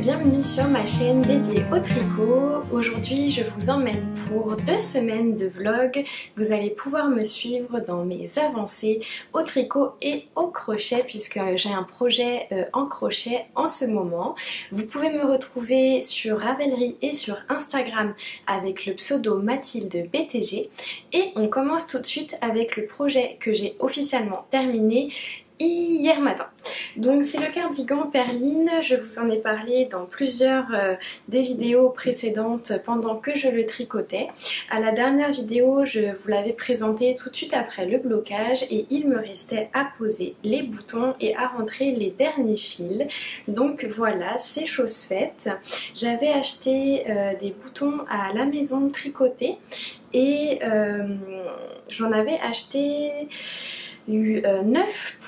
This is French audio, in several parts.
bienvenue sur ma chaîne dédiée au tricot. Aujourd'hui je vous emmène pour 2 semaines de vlog. Vous allez pouvoir me suivre dans mes avancées au tricot et au crochet puisque j'ai un projet en crochet en ce moment. Vous pouvez me retrouver sur Ravelry et sur Instagram avec le pseudo Mathilde BTG et on commence tout de suite avec le projet que j'ai officiellement terminé hier matin. Donc c'est le cardigan Perline, je vous en ai parlé dans plusieurs des vidéos précédentes pendant que je le tricotais. À la dernière vidéo je vous l'avais présenté tout de suite après le blocage et il me restait à poser les boutons et à rentrer les derniers fils. Donc voilà, c'est chose faite. J'avais acheté des boutons à la maison tricotée et j'en avais acheté 9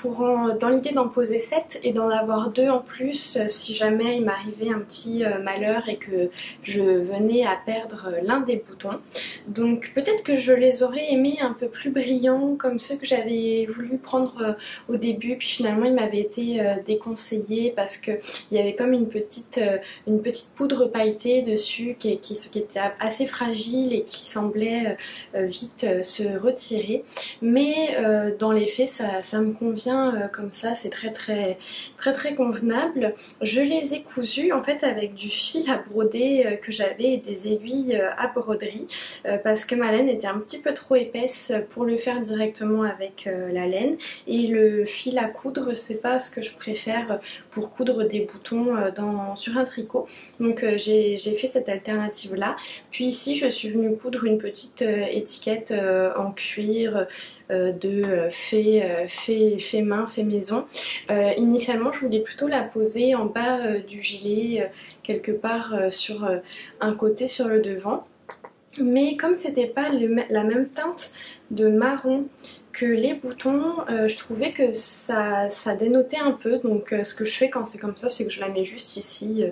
dans l'idée d'en poser 7 et d'en avoir 2 en plus si jamais il m'arrivait un petit malheur et que je venais à perdre l'un des boutons. Donc peut-être que je les aurais aimés un peu plus brillants comme ceux que j'avais voulu prendre au début, puis finalement il m'avait été déconseillé parce qu'il y avait comme une petite poudre pailletée dessus qui était assez fragile et qui semblait vite se retirer, mais dans les faits ça me convient comme ça, c'est très convenable. Je les ai cousus en fait avec du fil à broder que j'avais et des aiguilles à broderie parce que ma laine était un petit peu trop épaisse pour le faire directement avec la laine, et le fil à coudre c'est pas ce que je préfère pour coudre des boutons sur un tricot. Donc j'ai fait cette alternative là. Puis ici je suis venue coudre une petite étiquette en cuir de fait main, fait maison. Initialement je voulais plutôt la poser en bas du gilet quelque part sur un côté sur le devant, mais comme c'était pas la même teinte de marron que les boutons, je trouvais que ça dénotait un peu. Donc ce que je fais quand c'est comme ça, c'est que je la mets juste ici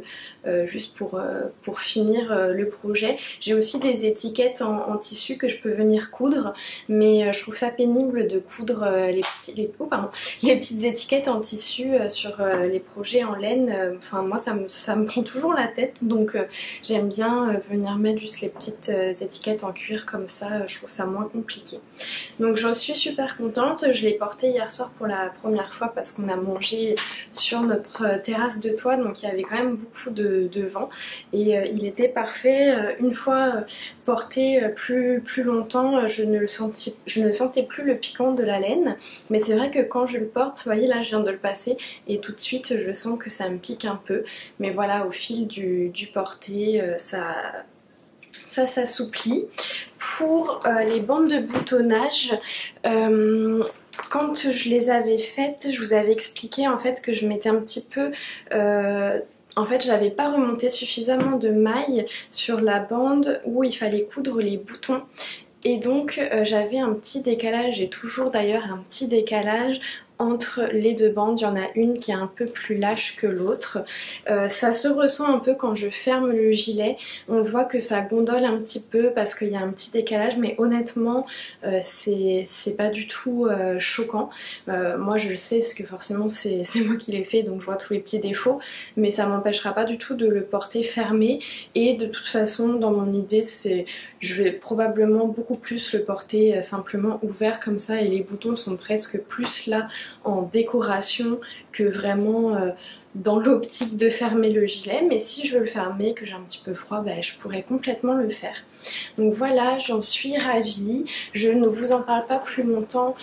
juste pour finir le projet. J'ai aussi des étiquettes en tissu que je peux venir coudre, mais je trouve ça pénible de coudre les petites étiquettes en tissu sur les projets en laine. Enfin moi ça me prend toujours la tête, donc j'aime bien venir mettre juste les petites étiquettes en cuir comme ça, je trouve ça moins compliqué. Donc j'en suis super contente, je l'ai porté hier soir pour la première fois parce qu'on a mangé sur notre terrasse de toit, donc il y avait quand même beaucoup de vent et il était parfait. Une fois porté plus longtemps, je ne sentais plus le piquant de la laine, mais c'est vrai que quand je le porte, vous voyez là je viens de le passer et tout de suite je sens que ça me pique un peu, mais voilà, au fil du porté ça s'assouplit. Pour les bandes de boutonnage, quand je les avais faites, je vous avais expliqué en fait que je m'étais un petit peu... en fait, j'avais pas remonté suffisamment de mailles sur la bande où il fallait coudre les boutons. Et donc j'avais un petit décalage, et toujours d'ailleurs un petit décalage entre les deux bandes. Il y en a une qui est un peu plus lâche que l'autre. Ça se ressent un peu quand je ferme le gilet, on voit que ça gondole un petit peu parce qu'il y a un petit décalage, mais honnêtement c'est pas du tout choquant. Moi je le sais parce que forcément c'est moi qui l'ai fait, donc je vois tous les petits défauts, mais ça m'empêchera pas du tout de le porter fermé, et de toute façon dans mon idée je vais probablement beaucoup plus le porter simplement ouvert comme ça, et les boutons sont presque plus là en décoration que vraiment dans l'optique de fermer le gilet. Mais si je veux le fermer, que j'ai un petit peu froid, je pourrais complètement le faire. Donc voilà, j'en suis ravie. Je ne vous en parle pas plus longtemps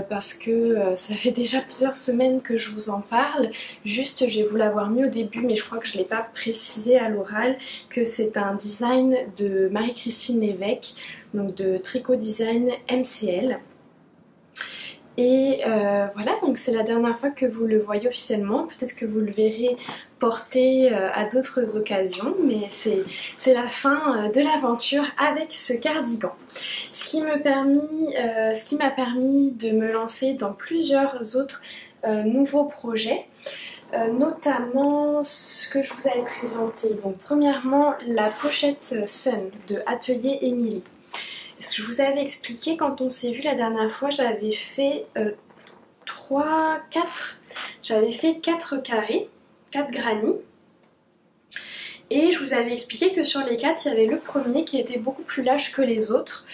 parce que ça fait déjà plusieurs semaines que je vous en parle. Juste, j'ai voulu l'avoir mis au début, mais je crois que je ne l'ai pas précisé à l'oral, que c'est un design de Marie-Christine Lévesque, donc de Tricot Design MCL. Et voilà, donc c'est la dernière fois que vous le voyez officiellement. Peut-être que vous le verrez porté à d'autres occasions, mais c'est la fin de l'aventure avec ce cardigan. Ce qui m'a permis de me lancer dans plusieurs autres nouveaux projets. Notamment ce que je vous avais présenté. Donc premièrement, la pochette Sun de Atelier Émilie. Je vous avais expliqué quand on s'est vu la dernière fois, j'avais fait 4 carrés, 4 granits. Et je vous avais expliqué que sur les 4, il y avait le premier qui était beaucoup plus lâche que les autres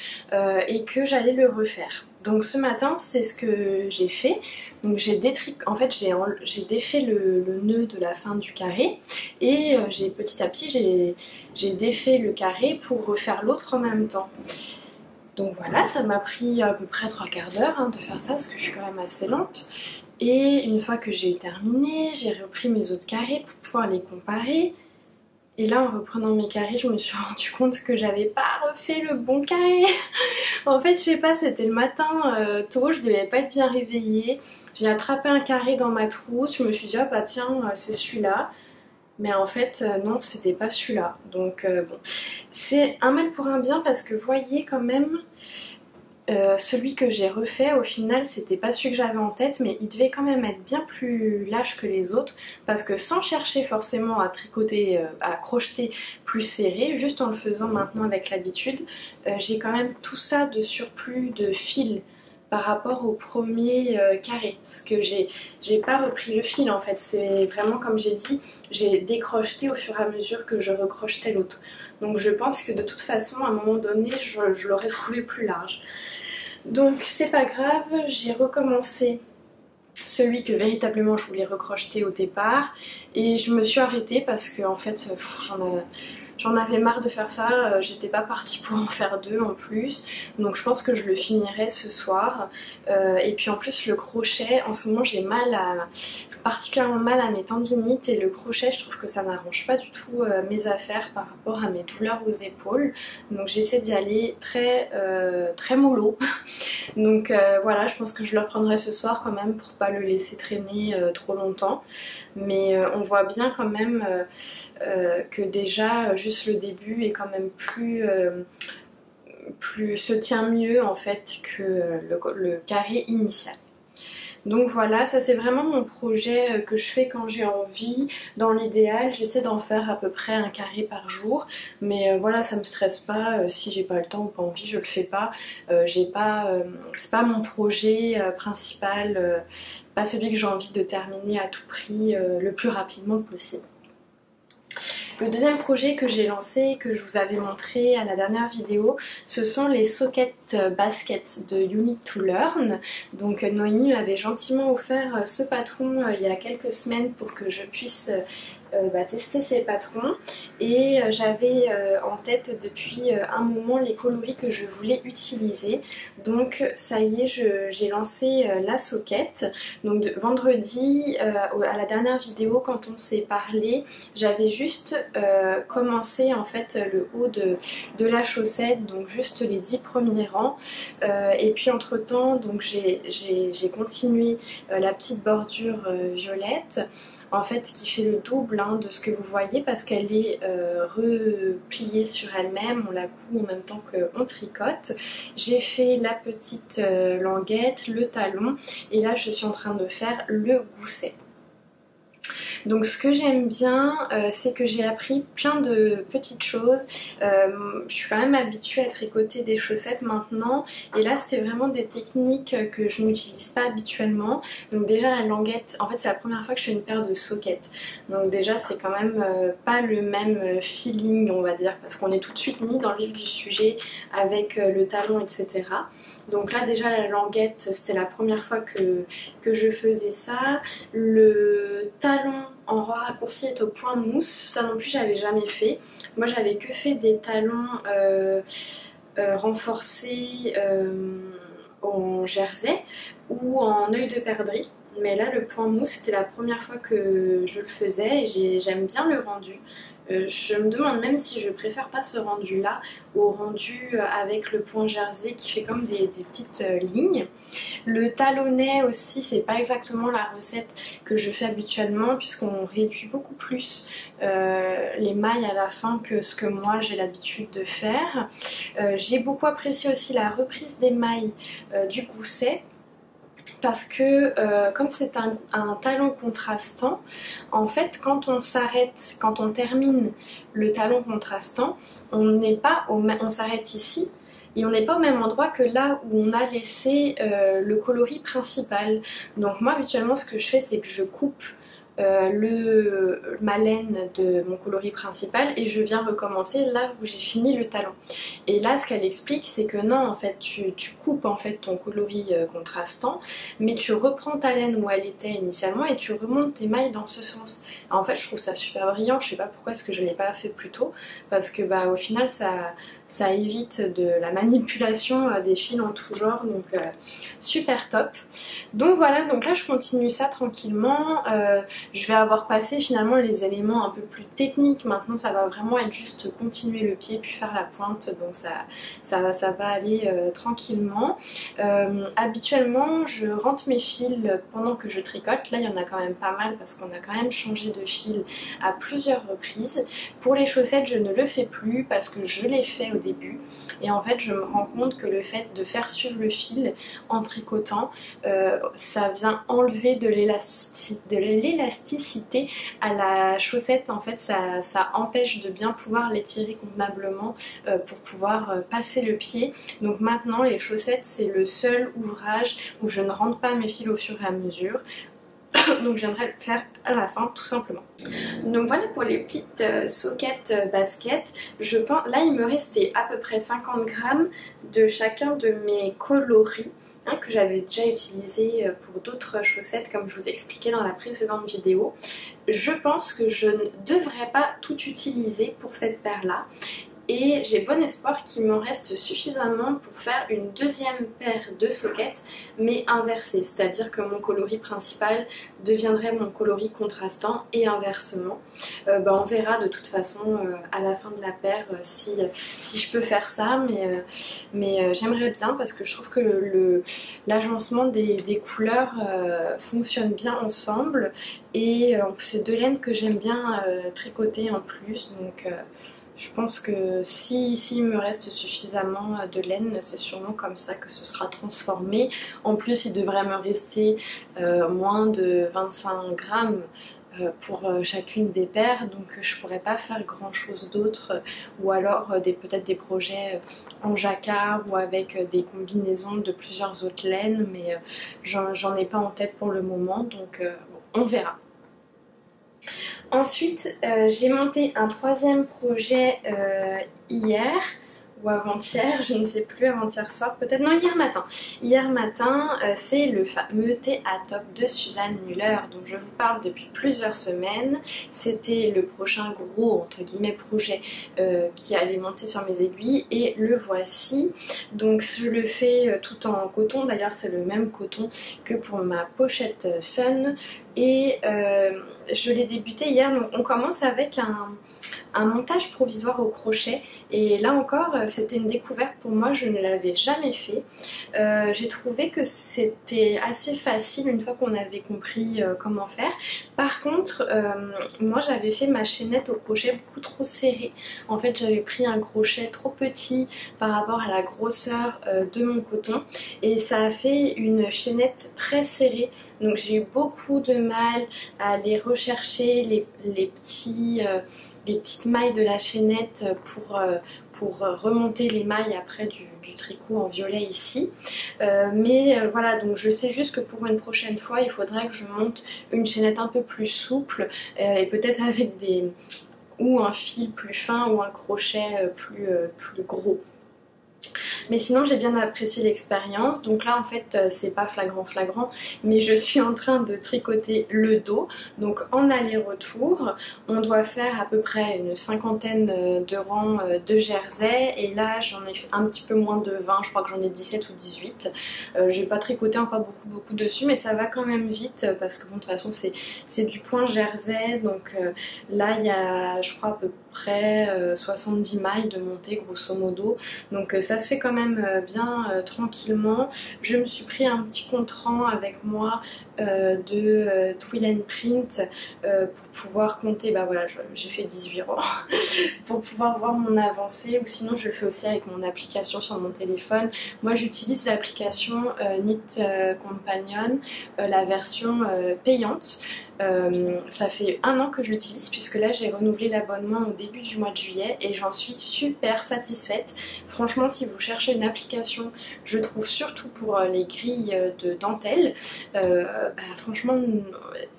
et que j'allais le refaire. Donc ce matin, c'est ce que j'ai fait. Donc j'ai défait le nœud de la fin du carré et petit à petit j'ai défait le carré pour refaire l'autre en même temps. Donc voilà, ça m'a pris à peu près 3/4 d'heure de faire ça parce que je suis quand même assez lente. Et une fois que j'ai eu terminé, j'ai repris mes autres carrés pour pouvoir les comparer. Et là, en reprenant mes carrés, je me suis rendu compte que j'avais pas refait le bon carré. En fait, je sais pas, c'était le matin tôt, je devais pas être bien réveillée. J'ai attrapé un carré dans ma trousse, je me suis dit, ah bah tiens, c'est celui-là. Mais en fait, non, c'était pas celui-là. Donc bon, c'est un mal pour un bien parce que voyez quand même, celui que j'ai refait, au final, c'était pas celui que j'avais en tête, mais il devait quand même être bien plus lâche que les autres, parce que sans chercher forcément à tricoter, à crocheter plus serré, juste en le faisant maintenant avec l'habitude, j'ai quand même tout ça de surplus de fil par rapport au premier carré, parce que j'ai pas repris le fil en fait, c'est vraiment comme j'ai dit, j'ai décrocheté au fur et à mesure que je recrochetais l'autre. Donc je pense que de toute façon, à un moment donné, je l'aurais trouvé plus large. Donc c'est pas grave, j'ai recommencé celui que véritablement je voulais recrocheter au départ et je me suis arrêtée parce que en fait j'en avais marre de faire ça, j'étais pas partie pour en faire 2 en plus, donc je pense que je le finirai ce soir. Et puis en plus le crochet, en ce moment j'ai particulièrement mal à mes tendinites et le crochet je trouve que ça n'arrange pas du tout mes affaires par rapport à mes douleurs aux épaules, donc j'essaie d'y aller très mollo. Donc voilà, je pense que je le reprendrai ce soir quand même pour pas le laisser traîner trop longtemps, mais on voit bien quand même que déjà juste le début est quand même plus se tient mieux en fait que le carré initial. Donc voilà, ça c'est vraiment mon projet que je fais quand j'ai envie. Dans l'idéal, j'essaie d'en faire à peu près un carré par jour. Mais voilà, ça me stresse pas. Si j'ai pas le temps ou pas envie, je le fais pas. C'est pas mon projet principal, pas celui que j'ai envie de terminer à tout prix le plus rapidement possible. Le deuxième projet que j'ai lancé, que je vous avais montré à la dernière vidéo, ce sont les socket baskets de You Need to Learn. Donc Noémie m'avait gentiment offert ce patron il y a quelques semaines pour que je puisse tester ces patrons, et j'avais en tête depuis un moment les coloris que je voulais utiliser. Donc ça y est, j'ai lancé la socket. Donc vendredi à la dernière vidéo, quand on s'est parlé, j'avais juste commencé en fait le haut de la chaussette, donc juste les 10 premiers rangs, et puis entre temps donc j'ai continué la petite bordure violette en fait qui fait le double de ce que vous voyez, parce qu'elle est repliée sur elle-même, on la coud en même temps qu'on tricote. J'ai fait la petite languette, le talon, et là je suis en train de faire le gousset. Donc ce que j'aime bien, c'est que j'ai appris plein de petites choses. Je suis quand même habituée à tricoter des chaussettes maintenant, et là c'était vraiment des techniques que je n'utilise pas habituellement. Donc déjà la languette, en fait c'est la première fois que je fais une paire de sockets. Donc déjà c'est quand même pas le même feeling, on va dire, parce qu'on est tout de suite mis dans le vif du sujet avec le talon, etc. Donc là déjà la languette, c'était la première fois que je faisais ça. Le talon en raccourci est au point mousse, ça non plus j'avais jamais fait. Moi j'avais que fait des talons renforcés en jersey ou en œil de perdrix. Mais là le point mousse c'était la première fois que je le faisais et j'aime bien le rendu. Je me demande même si je préfère pas ce rendu là au rendu avec le point jersey qui fait comme des petites lignes. Le talonnet aussi, c'est pas exactement la recette que je fais habituellement, puisqu'on réduit beaucoup plus les mailles à la fin que ce que moi j'ai l'habitude de faire. J'ai beaucoup apprécié aussi la reprise des mailles du gousset, parce que comme c'est un talon contrastant, en fait quand on s'arrête, quand on termine le talon contrastant, on s'arrête ici et on n'est pas au même endroit que là où on a laissé le coloris principal. Donc moi habituellement ce que je fais, c'est que je coupe ma laine de mon coloris principal et je viens recommencer là où j'ai fini le talon. Et là ce qu'elle explique c'est que non, en fait tu coupes en fait ton coloris contrastant, mais tu reprends ta laine où elle était initialement et tu remontes tes mailles dans ce sens. Alors, en fait je trouve ça super brillant, je sais pas pourquoi est-ce que je l'ai pas fait plus tôt, parce que bah au final ça évite de la manipulation des fils en tout genre, donc super top. Donc voilà, donc là je continue ça tranquillement, je vais avoir passé finalement les éléments un peu plus techniques, maintenant ça va vraiment être juste continuer le pied puis faire la pointe, donc ça va aller tranquillement. Habituellement je rentre mes fils pendant que je tricote, là il y en a quand même pas mal parce qu'on a quand même changé de fil à plusieurs reprises. Pour les chaussettes je ne le fais plus parce que je l'ai fait au début et en fait je me rends compte que le fait de faire suivre le fil en tricotant ça vient enlever de l'élasticité à la chaussette, en fait ça empêche de bien pouvoir l'étirer convenablement pour pouvoir passer le pied. Donc maintenant les chaussettes c'est le seul ouvrage où je ne rentre pas mes fils au fur et à mesure. Donc je viendrai le faire à la fin tout simplement. Donc voilà pour les petites soquettes baskets. Je pense, là il me restait à peu près 50 grammes de chacun de mes coloris que j'avais déjà utilisé pour d'autres chaussettes comme je vous ai expliqué dans la précédente vidéo. Je pense que je ne devrais pas tout utiliser pour cette paire là. Et j'ai bon espoir qu'il m'en reste suffisamment pour faire une deuxième paire de soquettes mais inversée, c'est-à-dire que mon coloris principal deviendrait mon coloris contrastant et inversement. On verra de toute façon à la fin de la paire si je peux faire ça, mais j'aimerais bien parce que je trouve que l'agencement des couleurs fonctionne bien ensemble et c'est deux laines que j'aime bien tricoter en plus, donc je pense que s'il me reste suffisamment de laine, c'est sûrement comme ça que ce sera transformé. En plus, il devrait me rester moins de 25 grammes pour chacune des paires, donc je pourrais pas faire grand chose d'autre, ou alors peut-être des projets en jacquard ou avec des combinaisons de plusieurs autres laines, mais j'en ai pas en tête pour le moment, donc on verra. Ensuite, j'ai monté un troisième projet hier ou avant-hier, je ne sais plus, avant-hier soir peut-être, non hier matin. Hier matin, c'est le fameux thé à top de Suzanne Muller dont je vous parle depuis plusieurs semaines. C'était le prochain gros entre guillemets projet qui allait monter sur mes aiguilles et le voici. Donc je le fais tout en coton, d'ailleurs c'est le même coton que pour ma pochette Sun et je l'ai débuté hier. Donc on commence avec un montage provisoire au crochet et là encore c'était une découverte pour moi, je ne l'avais jamais fait. J'ai trouvé que c'était assez facile une fois qu'on avait compris comment faire. Par contre moi j'avais fait ma chaînette au crochet beaucoup trop serrée. En fait j'avais pris un crochet trop petit par rapport à la grosseur de mon coton et ça a fait une chaînette très serrée, donc j'ai eu beaucoup de mal à aller rechercher les petites mailles de la chaînette pour remonter les mailles après du tricot en violet ici. Voilà, donc je sais juste que pour une prochaine fois il faudrait que je monte une chaînette un peu plus souple et peut-être avec ou un fil plus fin ou un crochet plus gros. Mais sinon j'ai bien apprécié l'expérience. Donc là en fait c'est pas flagrant mais je suis en train de tricoter le dos. Donc en aller-retour on doit faire à peu près une cinquantaine de rangs de jersey et là j'en ai fait un petit peu moins de 20, je crois que j'en ai 17 ou 18. J'ai pas tricoté encore beaucoup dessus mais ça va quand même vite parce que bon de toute façon c'est du point jersey, donc là il y a je crois à peu près 70 mailles de montée grosso modo, donc ça se fait quand même bien tranquillement. Je me suis pris un petit compte-rang avec moi de Twill and Print pour pouvoir compter, bah voilà j'ai fait 18 rangs pour pouvoir voir mon avancée, ou sinon je le fais aussi avec mon application sur mon téléphone. Moi j'utilise l'application Knit Companion, la version payante. Ça fait 1 an que je l'utilise puisque là j'ai renouvelé l'abonnement au début du mois de juillet et j'en suis super satisfaite. Franchement, si vous cherchez une application, je trouve surtout pour les grilles de dentelle, franchement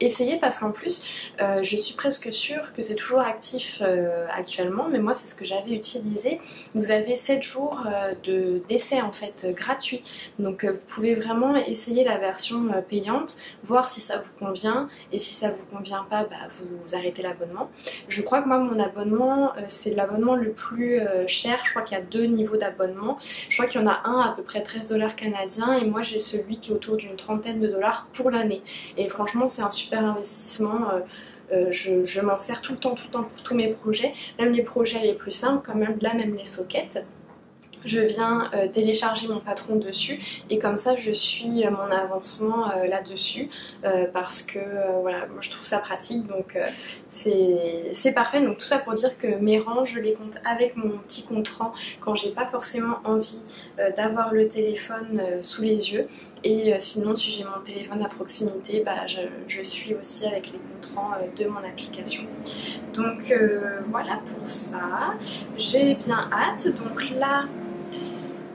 essayez parce qu'en plus je suis presque sûre que c'est toujours actif actuellement, mais moi c'est ce que j'avais utilisé. Vous avez 7 jours d'essai en fait gratuit, donc vous pouvez vraiment essayer la version payante, voir si ça vous convient, et si ça vous convient pas, vous arrêtez l'abonnement. Je crois que moi mon abonnement c'est l'abonnement le plus cher, je crois qu'il y a 2 niveaux d'abonnement, je crois qu'il y en a un à peu près 13 $ canadiens et moi j'ai celui qui est autour d'une trentaine de dollars pour l'année, et franchement c'est un super investissement. Je m'en sers tout le temps pour tous mes projets, même les projets les plus simples, comme même les sockets. Je viens télécharger mon patron dessus et comme ça je suis mon avancement là-dessus parce que voilà, moi je trouve ça pratique, donc c'est parfait. Donc tout ça pour dire que mes rangs je les compte avec mon petit compte-rang quand j'ai pas forcément envie d'avoir le téléphone sous les yeux, et sinon si j'ai mon téléphone à proximité, je suis aussi avec les comptes-rangs de mon application. Donc voilà pour ça, j'ai bien hâte. Donc là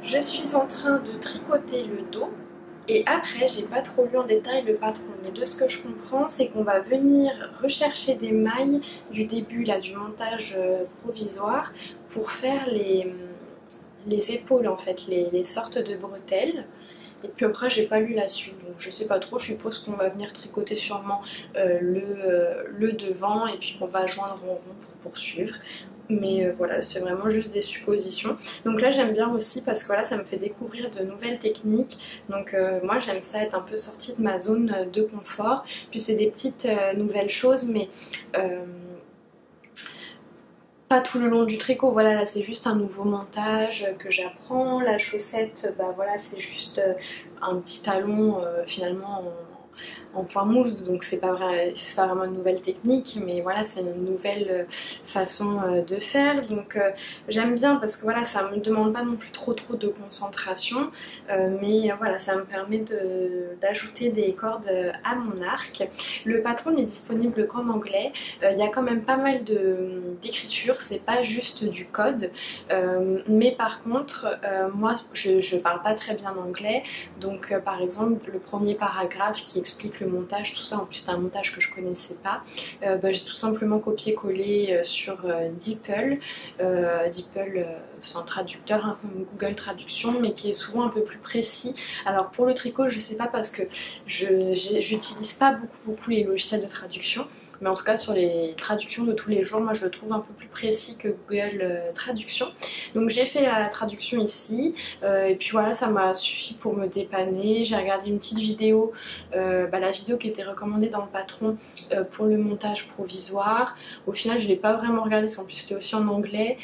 je suis en train de tricoter le dos et après j'ai pas trop lu en détail le patron, mais de ce que je comprends c'est qu'on va venir rechercher des mailles du début là du montage provisoire pour faire les épaules en fait, les sortes de bretelles. Et puis après j'ai pas lu la suite, donc je sais pas trop, je suppose qu'on va venir tricoter sûrement le devant et puis qu'on va joindre en rond pour poursuivre. Mais voilà, c'est vraiment juste des suppositions. Donc là j'aime bien aussi parce que voilà, ça me fait découvrir de nouvelles techniques. Donc moi j'aime ça, être un peu sortie de ma zone de confort. Puis c'est des petites nouvelles choses, mais pas tout le long du tricot. Voilà, là c'est juste un nouveau montage que j'apprends. La chaussette, voilà, c'est juste un petit talon finalement en point mousse, donc c'est pas vraiment une nouvelle technique, mais voilà, c'est une nouvelle façon de faire. Donc j'aime bien parce que voilà, ça me demande pas non plus trop de concentration, mais voilà, ça me permet d'ajouter des cordes à mon arc. Le patron n'est disponible qu'en anglais. Il y a quand même pas mal d'écriture, c'est pas juste du code, mais par contre moi je parle pas très bien anglais, donc par exemple le premier paragraphe qui explique le montage, tout ça, en plus c'est un montage que je connaissais pas, j'ai tout simplement copié-collé sur DeepL. DeepL c'est un traducteur un peu Google Traduction, mais qui est souvent un peu plus précis. Alors pour le tricot je sais pas parce que j'utilise pas beaucoup les logiciels de traduction, mais en tout cas sur les traductions de tous les jours, moi je le trouve un peu plus précis que Google Traduction. Donc j'ai fait la traduction ici, et puis voilà, ça m'a suffi pour me dépanner. J'ai regardé une petite vidéo, la vidéo qui était recommandée dans le patron pour le montage provisoire. Au final je l'ai pas vraiment regardé, en plus c'était aussi en anglais,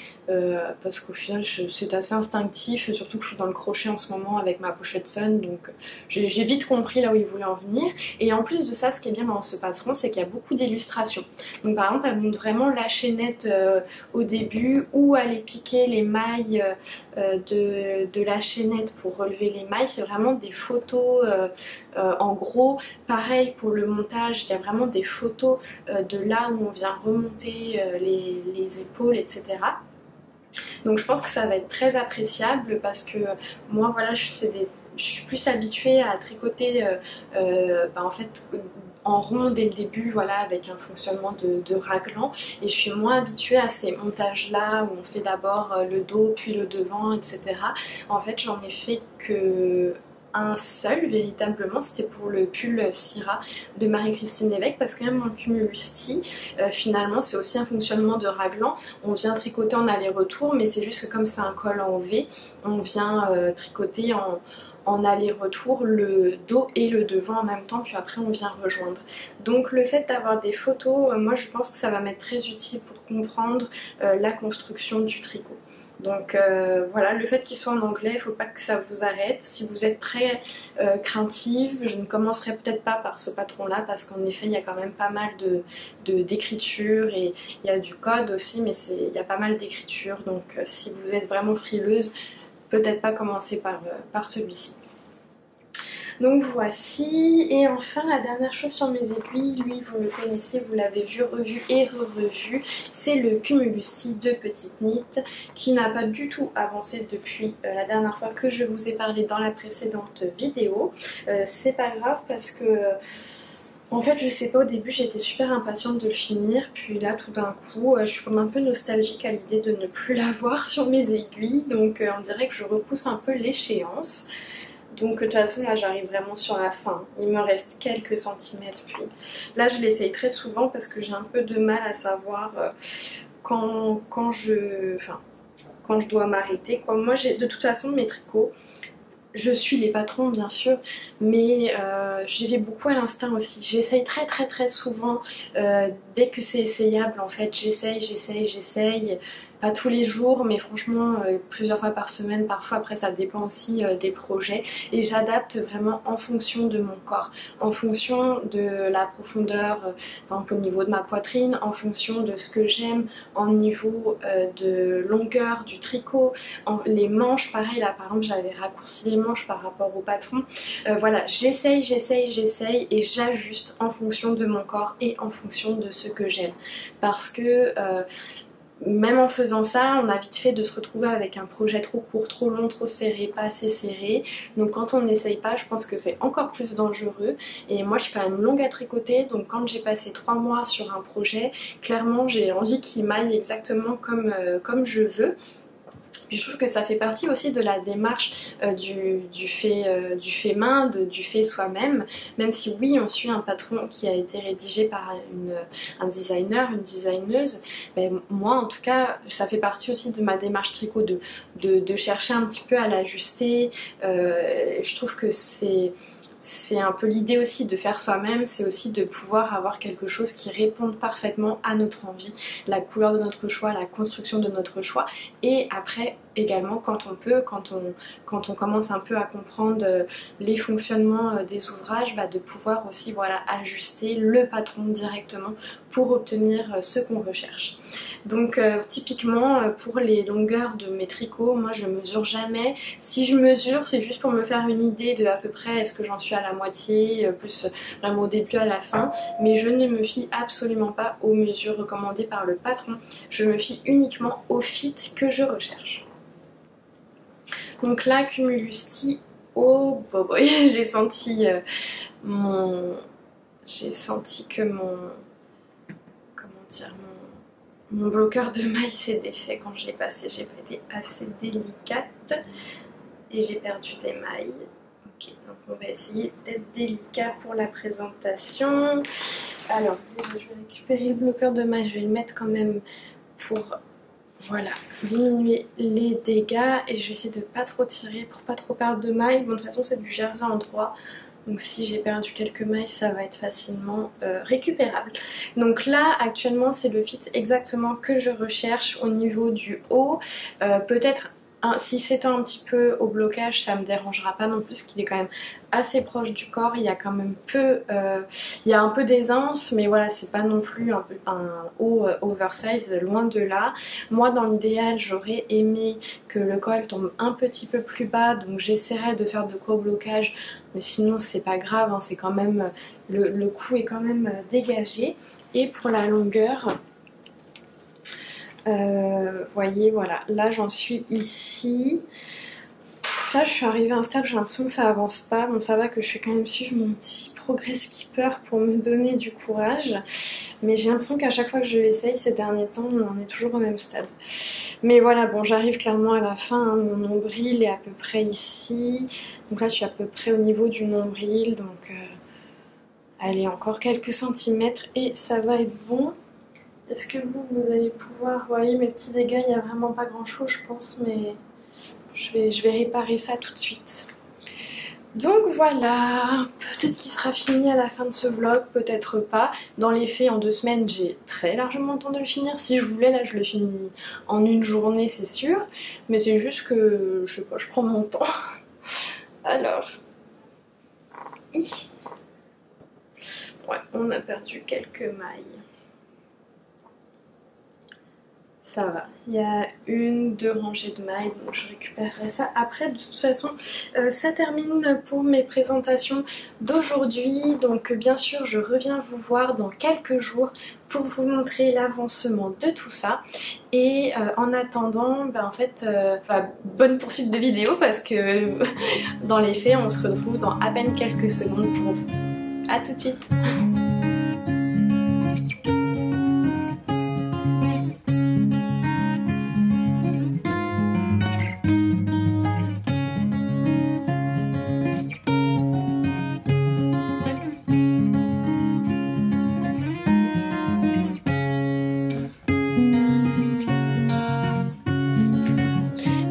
parce qu'au final c'est assez instinctif, surtout que je suis dans le crochet en ce moment avec ma pochette Sun, donc j'ai vite compris là où il voulait en venir. Et en plus de ça, ce qui est bien dans ce patron, c'est qu'il y a beaucoup d'illustrations. Donc par exemple, elle montre vraiment la chaînette au début, où aller piquer les mailles de la chaînette pour relever les mailles. C'est vraiment des photos en gros. Pareil pour le montage, il y a vraiment des photos de là où on vient remonter les épaules, etc. Donc je pense que ça va être très appréciable parce que moi voilà, je suis plus habituée à tricoter en fait en rond dès le début, voilà, avec un fonctionnement de raglan, et je suis moins habituée à ces montages là où on fait d'abord le dos puis le devant, etc. En fait j'en ai fait que un seul véritablement, c'était pour le pull Syrah de Marie-Christine Lévesque, parce que même mon cumulus tee finalement c'est aussi un fonctionnement de raglan. On vient tricoter en aller-retour, mais c'est juste que comme c'est un col en V, on vient tricoter en aller-retour le dos et le devant en même temps, puis après on vient rejoindre. Donc le fait d'avoir des photos, moi je pense que ça va m'être très utile pour comprendre la construction du tricot. Donc voilà, le fait qu'il soit en anglais, il ne faut pas que ça vous arrête. Si vous êtes très craintive, je ne commencerai peut-être pas par ce patron-là, parce qu'en effet il y a quand même pas mal d'écriture, et il y a du code aussi, mais il y a pas mal d'écriture. Donc si vous êtes vraiment frileuse, peut-être pas commencer par celui-ci. Donc voici, et enfin la dernière chose sur mes aiguilles, lui vous le connaissez, vous l'avez vu, revu et re-revu, c'est le Cumulusti de Petite Nit qui n'a pas du tout avancé depuis la dernière fois que je vous ai parlé dans la précédente vidéo. C'est pas grave parce que en fait je sais pas, au début j'étais super impatiente de le finir, puis là tout d'un coup je suis comme un peu nostalgique à l'idée de ne plus l'avoir sur mes aiguilles, donc on dirait que je repousse un peu l'échéance. Donc de toute façon là j'arrive vraiment sur la fin, il me reste quelques centimètres, puis là je l'essaye très souvent parce que j'ai un peu de mal à savoir quand je dois m'arrêter. Moi de toute façon mes tricots, je suis les patrons bien sûr, mais j'y vais beaucoup à l'instinct aussi. J'essaye très souvent, dès que c'est essayable en fait, j'essaye. Pas tous les jours, mais franchement plusieurs fois par semaine, parfois après ça dépend aussi des projets. Et j'adapte vraiment en fonction de mon corps, en fonction de la profondeur, par exemple au niveau de ma poitrine, en fonction de ce que j'aime, en niveau de longueur du tricot, les manches, pareil là par exemple j'avais raccourci les manches par rapport au patron. Voilà, j'essaye et j'ajuste en fonction de mon corps et en fonction de ce que j'aime. Parce que même en faisant ça, on a vite fait de se retrouver avec un projet trop court, trop long, trop serré, pas assez serré. Donc quand on n'essaye pas, je pense que c'est encore plus dangereux. Et moi je suis quand même longue à tricoter, donc quand j'ai passé 3 mois sur un projet, clairement j'ai envie qu'il m'aille exactement comme je veux. Puis je trouve que ça fait partie aussi de la démarche du fait main, du fait soi-même, même si oui on suit un patron qui a été rédigé par un designer, une designeuse, ben, moi en tout cas ça fait partie aussi de ma démarche tricot de chercher un petit peu à l'ajuster. Je trouve que c'est un peu l'idée aussi de faire soi-même, c'est aussi de pouvoir avoir quelque chose qui réponde parfaitement à notre envie, la couleur de notre choix, la construction de notre choix, et après également quand on peut, quand on commence un peu à comprendre les fonctionnements des ouvrages, bah, de pouvoir aussi voilà, ajuster le patron directement pour obtenir ce qu'on recherche. Donc typiquement pour les longueurs de mes tricots, moi je mesure jamais. Si je mesure, c'est juste pour me faire une idée de à peu près est-ce que j'en suis à la moitié, plus vraiment au début à la fin, mais je ne me fie absolument pas aux mesures recommandées par le patron. Je me fie uniquement au fit que je recherche. Donc là, Cumulusti, oh boy, j'ai senti que comment dire, mon bloqueur de maille s'est défait quand je l'ai passé. J'ai pas été assez délicate et j'ai perdu des mailles. Ok, donc on va essayer d'être délicat pour la présentation. Alors, déjà, je vais récupérer le bloqueur de maille, je vais le mettre quand même pour voilà, diminuer les dégâts, et je vais essayer de pas trop tirer pour pas trop perdre de mailles. Bon, de toute façon c'est du jersey en droit, donc si j'ai perdu quelques mailles ça va être facilement récupérable. Donc là actuellement c'est le fit exactement que je recherche au niveau du haut. Peut-être si c'est un petit peu au blocage ça me dérangera pas non plus, parce qu'il est quand même assez proche du corps, il y a quand même il y a un peu d'aisance, mais voilà c'est pas non plus un haut oversize, loin de là. Moi dans l'idéal j'aurais aimé que le col tombe un petit peu plus bas, donc j'essaierai de faire de court blocage, mais sinon c'est pas grave, hein, c'est quand même le cou est quand même dégagé. Et pour la longueur, voyez voilà, là j'en suis ici. Là je suis arrivée à un stade où j'ai l'impression que ça avance pas. Bon ça va que je fais quand même suivre mon petit progress skipper pour me donner du courage, mais j'ai l'impression qu'à chaque fois que je l'essaye ces derniers temps on en est toujours au même stade. Mais voilà, bon j'arrive clairement à la fin, hein. Mon nombril est à peu près ici, donc là je suis à peu près au niveau du nombril, donc allez encore quelques centimètres et ça va être bon. Est-ce que vous allez pouvoir, vous voyez mes petits dégâts, il n'y a vraiment pas grand chose je pense, mais je vais réparer ça tout de suite. Donc voilà, peut-être qu'il sera fini à la fin de ce vlog, peut-être pas. Dans les faits, en 2 semaines, j'ai très largement le temps de le finir. Si je voulais, là, je le finis en une journée, c'est sûr. Mais c'est juste que, je sais pas, je prends mon temps. Alors... Ouais, on a perdu quelques mailles. ça va. Il y a une, deux rangées de mailles, donc je récupérerai ça après. De toute façon, ça termine pour mes présentations d'aujourd'hui. Donc bien sûr, je reviens vous voir dans quelques jours pour vous montrer l'avancement de tout ça. Et en attendant, en fait, bonne poursuite de vidéo parce que dans les faits, on se retrouve dans à peine quelques secondes pour vous. A tout de suite.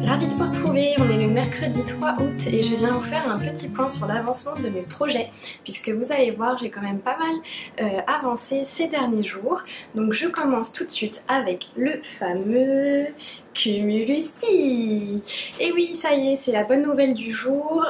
Ravie de vous retrouver, on est le mercredi 3 août et je viens vous faire un petit point sur l'avancement de mes projets puisque vous allez voir j'ai quand même pas mal avancé ces derniers jours. Donc je commence tout de suite avec le fameux Cumulusti. Et oui, ça y est, c'est la bonne nouvelle du jour,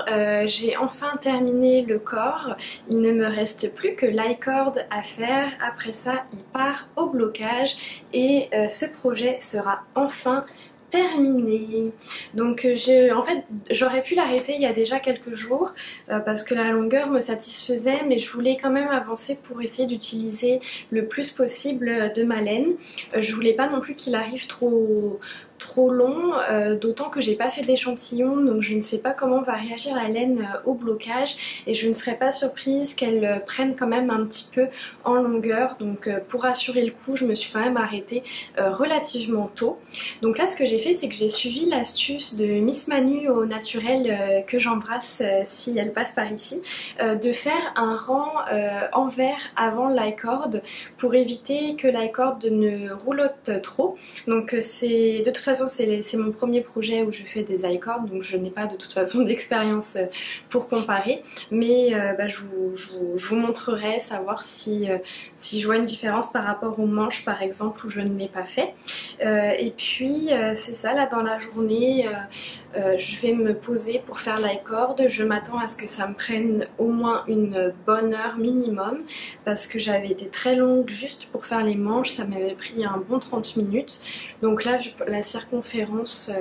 j'ai enfin terminé le corps, il ne me reste plus que l'icord à faire, après ça il part au blocage et ce projet sera enfin terminé. Donc en fait j'aurais pu l'arrêter il y a déjà quelques jours parce que la longueur me satisfaisait, mais je voulais quand même avancer pour essayer d'utiliser le plus possible de ma laine. Je voulais pas non plus qu'il arrive trop long, d'autant que j'ai pas fait d'échantillon, donc je ne sais pas comment va réagir la laine au blocage et je ne serais pas surprise qu'elle prenne quand même un petit peu en longueur. Donc pour assurer le coup, je me suis quand même arrêtée relativement tôt. Donc là ce que j'ai fait, c'est que j'ai suivi l'astuce de Miss Manu au naturel, que j'embrasse si elle passe par ici, de faire un rang envers avant l'icord pour éviter que l'icord ne roulotte trop. Donc c'est de toute façon c'est mon premier projet où je fais des icords, donc je n'ai pas de toute façon d'expérience pour comparer, mais je vous montrerai, savoir si je vois une différence par rapport aux manches par exemple où je ne l'ai pas fait. Et puis c'est ça, là dans la journée je vais me poser pour faire l'icord. Je m'attends à ce que ça me prenne au moins une bonne heure minimum parce que j'avais été très longue juste pour faire les manches, ça m'avait pris un bon 30 minutes. Donc là la circonférence,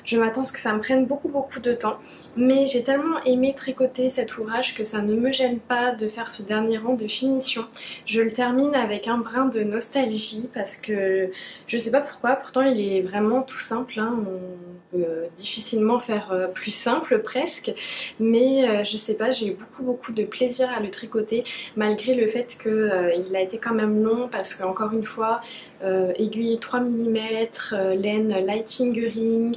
je m'attends à ce que ça me prenne beaucoup de temps, mais j'ai tellement aimé tricoter cet ouvrage que ça ne me gêne pas de faire ce dernier rang de finition. Je le termine avec un brin de nostalgie parce que je sais pas pourquoi, pourtant il est vraiment tout simple, hein. On peut difficilement faire plus simple presque, mais je sais pas, j'ai eu beaucoup de plaisir à le tricoter malgré le fait qu'il a été quand même long parce que encore une fois aiguille 3 mm, laine light fingering,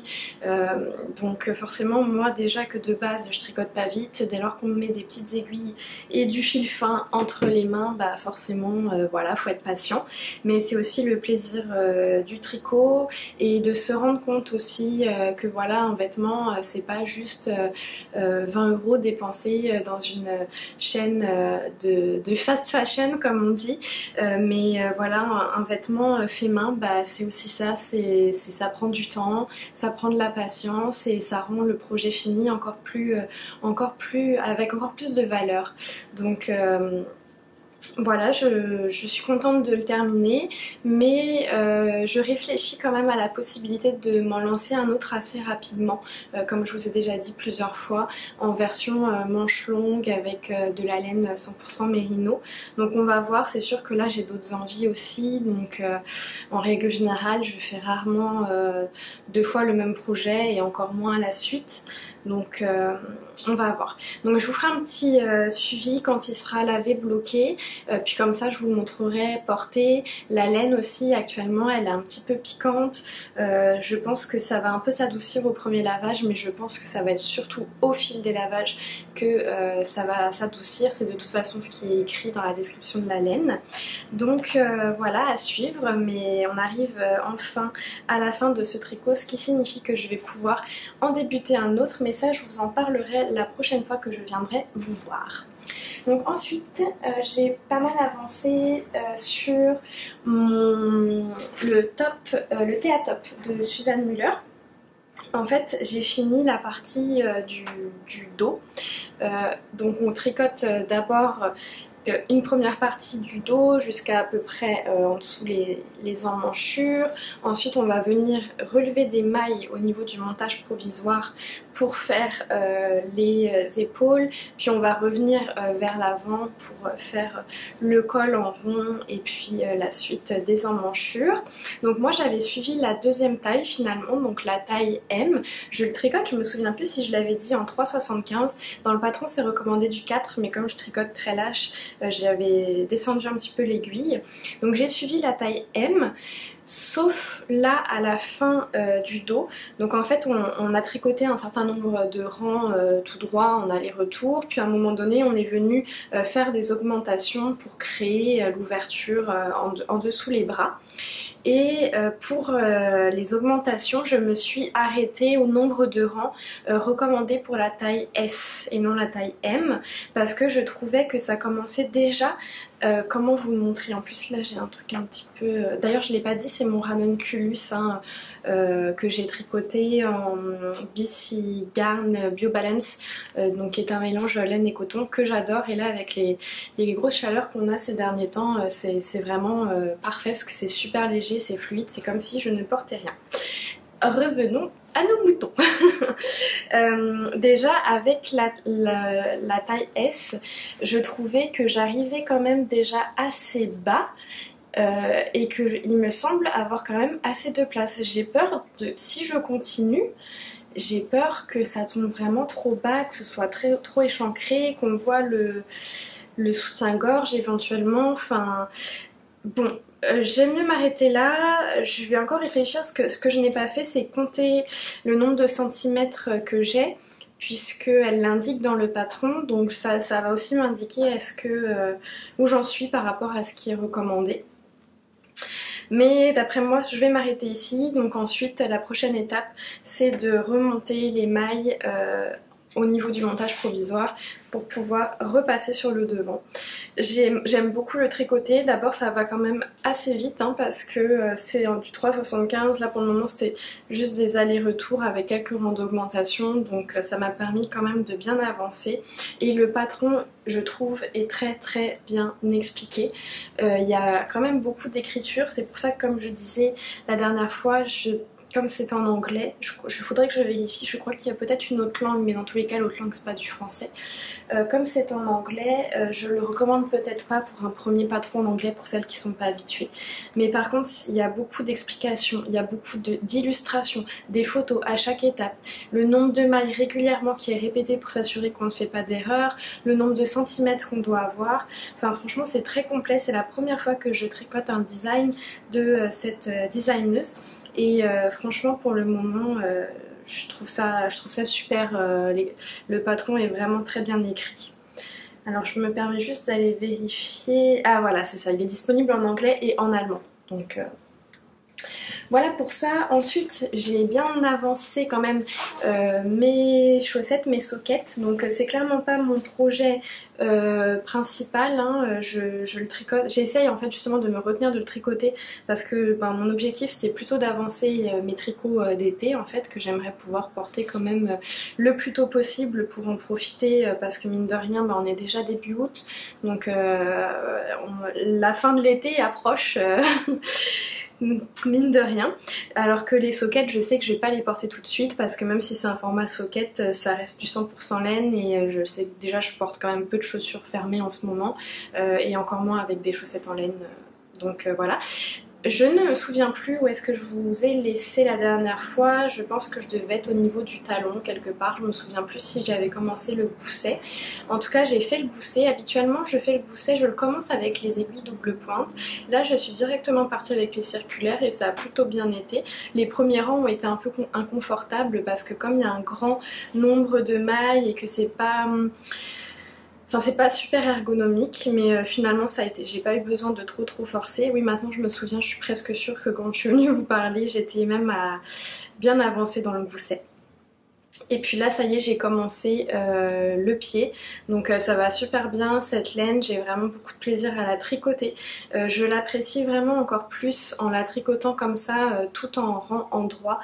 donc forcément moi déjà que de base je tricote pas vite, dès lors qu'on me met des petites aiguilles et du fil fin entre les mains, forcément voilà, faut être patient, mais c'est aussi le plaisir du tricot et de se rendre compte aussi que voilà, un vêtement c'est pas juste 20 € dépensés dans une chaîne de fast fashion comme on dit, mais voilà, un vêtement fait main, c'est aussi ça, ça prend du temps, ça prend de la patience et ça rend le projet fini avec encore plus de valeur. Donc voilà, je suis contente de le terminer, mais je réfléchis quand même à la possibilité de m'en lancer un autre assez rapidement, comme je vous ai déjà dit plusieurs fois, en version manche longue avec de la laine 100% mérino. Donc on va voir, c'est sûr que là j'ai d'autres envies aussi, donc en règle générale je fais rarement 2 fois le même projet et encore moins la suite. Donc on va voir. Donc je vous ferai un petit suivi quand il sera lavé, bloqué, puis comme ça je vous montrerai porté. La laine aussi actuellement elle est un petit peu piquante, je pense que ça va un peu s'adoucir au premier lavage, mais je pense que ça va être surtout au fil des lavages que ça va s'adoucir. C'est de toute façon ce qui est écrit dans la description de la laine. Donc voilà, à suivre, mais on arrive enfin à la fin de ce tricot, ce qui signifie que je vais pouvoir en débuter un autre, mais ça je vous en parlerai la prochaine fois que je viendrai vous voir. Donc ensuite j'ai pas mal avancé sur le Théa Top de Suzanne Müller. En fait j'ai fini la partie du dos, donc on tricote d'abord une première partie du dos jusqu'à à peu près en dessous les emmanchures. Ensuite on va venir relever des mailles au niveau du montage provisoire pour faire les épaules, puis on va revenir vers l'avant pour faire le col en rond et puis la suite des emmanchures. Donc moi j'avais suivi la deuxième taille finalement, donc la taille M. Je le tricote, je me souviens plus si je l'avais dit, en 3,75. Dans le patron c'est recommandé du 4, mais comme je tricote très lâche, j'avais descendu un petit peu l'aiguille. Donc j'ai suivi la taille M, sauf là à la fin du dos. Donc en fait on a tricoté un certain nombre de rangs tout droit en aller-retour, puis à un moment donné on est venu faire des augmentations pour créer l'ouverture en dessous les bras. Et pour les augmentations, je me suis arrêtée au nombre de rangs recommandés pour la taille S et non la taille M, parce que je trouvais que ça commençait déjà. Comment vous le montrer? En plus là j'ai un truc un petit peu... D'ailleurs je ne l'ai pas dit, c'est mon ranunculus hein, que j'ai tricoté en BC Garn Bio Balance, donc qui est un mélange laine et coton que j'adore. Et là avec les grosses chaleurs qu'on a ces derniers temps, c'est vraiment parfait parce que c'est super léger, c'est fluide, c'est comme si je ne portais rien. Revenons à nos moutons. Déjà avec la taille S, je trouvais que j'arrivais quand même déjà assez bas et qu'il me semble avoir quand même assez de place. J'ai peur si je continue, j'ai peur que ça tombe vraiment trop bas, que ce soit trop échancré, qu'on voit le soutien-gorge éventuellement, enfin bon. J'aime mieux m'arrêter là. Je vais encore réfléchir. Ce que je n'ai pas fait, c'est compter le nombre de centimètres que j'ai, puisqu'elle l'indique dans le patron. Donc ça va aussi m'indiquer où j'en suis par rapport à ce qui est recommandé. Mais d'après moi, je vais m'arrêter ici. Donc ensuite, la prochaine étape, c'est de remonter les mailles au niveau du montage provisoire pour pouvoir repasser sur le devant. J'aime beaucoup le tricoter. D'abord ça va quand même assez vite hein, parce que c'est du 3,75. Là pour le moment c'était juste des allers-retours avec quelques rangs d'augmentation, donc ça m'a permis quand même de bien avancer. Et le patron je trouve est très bien expliqué. Il y a quand même beaucoup d'écriture, c'est pour ça que comme je disais la dernière fois, comme c'est en anglais, il faudrait que je vérifie, je crois qu'il y a peut-être une autre langue, mais dans tous les cas l'autre langue c'est pas du français. Comme c'est en anglais, je le recommande peut-être pas pour un premier patron en anglais pour celles qui sont pas habituées. Mais par contre il y a beaucoup d'explications, il y a beaucoup d'illustrations, des photos à chaque étape, le nombre de mailles régulièrement qui est répété pour s'assurer qu'on ne fait pas d'erreur, le nombre de centimètres qu'on doit avoir. Enfin franchement c'est très complet, c'est la première fois que je tricote un design de cette designeuse. Et franchement pour le moment je trouve ça super, le patron est vraiment très bien écrit. Alors je me permets juste d'aller vérifier, ah voilà c'est ça, il est disponible en anglais et en allemand, donc voilà pour ça. Ensuite j'ai bien avancé quand même mes chaussettes, mes sockets, donc c'est clairement pas mon projet principal hein. Je le tricote, j'essaye en fait justement de me retenir de le tricoter parce que mon objectif c'était plutôt d'avancer mes tricots d'été en fait, que j'aimerais pouvoir porter quand même le plus tôt possible pour en profiter parce que mine de rien on est déjà début août, donc la fin de l'été approche mine de rien, alors que les sockets je sais que je vais pas les porter tout de suite parce que même si c'est un format socket ça reste du 100% laine et je sais que déjà je porte quand même peu de chaussures fermées en ce moment et encore moins avec des chaussettes en laine, donc voilà. Je ne me souviens plus où est-ce que je vous ai laissé la dernière fois, je pense que je devais être au niveau du talon quelque part, je me souviens plus si j'avais commencé le gousset. En tout cas j'ai fait le gousset, habituellement je fais le gousset, je le commence avec les aiguilles double pointe. Là je suis directement partie avec les circulaires et ça a plutôt bien été. Les premiers rangs ont été un peu inconfortables parce que comme il y a un grand nombre de mailles et que c'est pas... Enfin c'est pas super ergonomique mais finalement ça a été, j'ai pas eu besoin de trop forcer. Oui maintenant je me souviens, je suis presque sûre que quand je suis venue vous parler j'étais même bien avancée dans le gousset. Et puis là ça y est j'ai commencé le pied, donc ça va super bien cette laine, j'ai vraiment beaucoup de plaisir à la tricoter. Je l'apprécie vraiment encore plus en la tricotant comme ça tout en rang endroit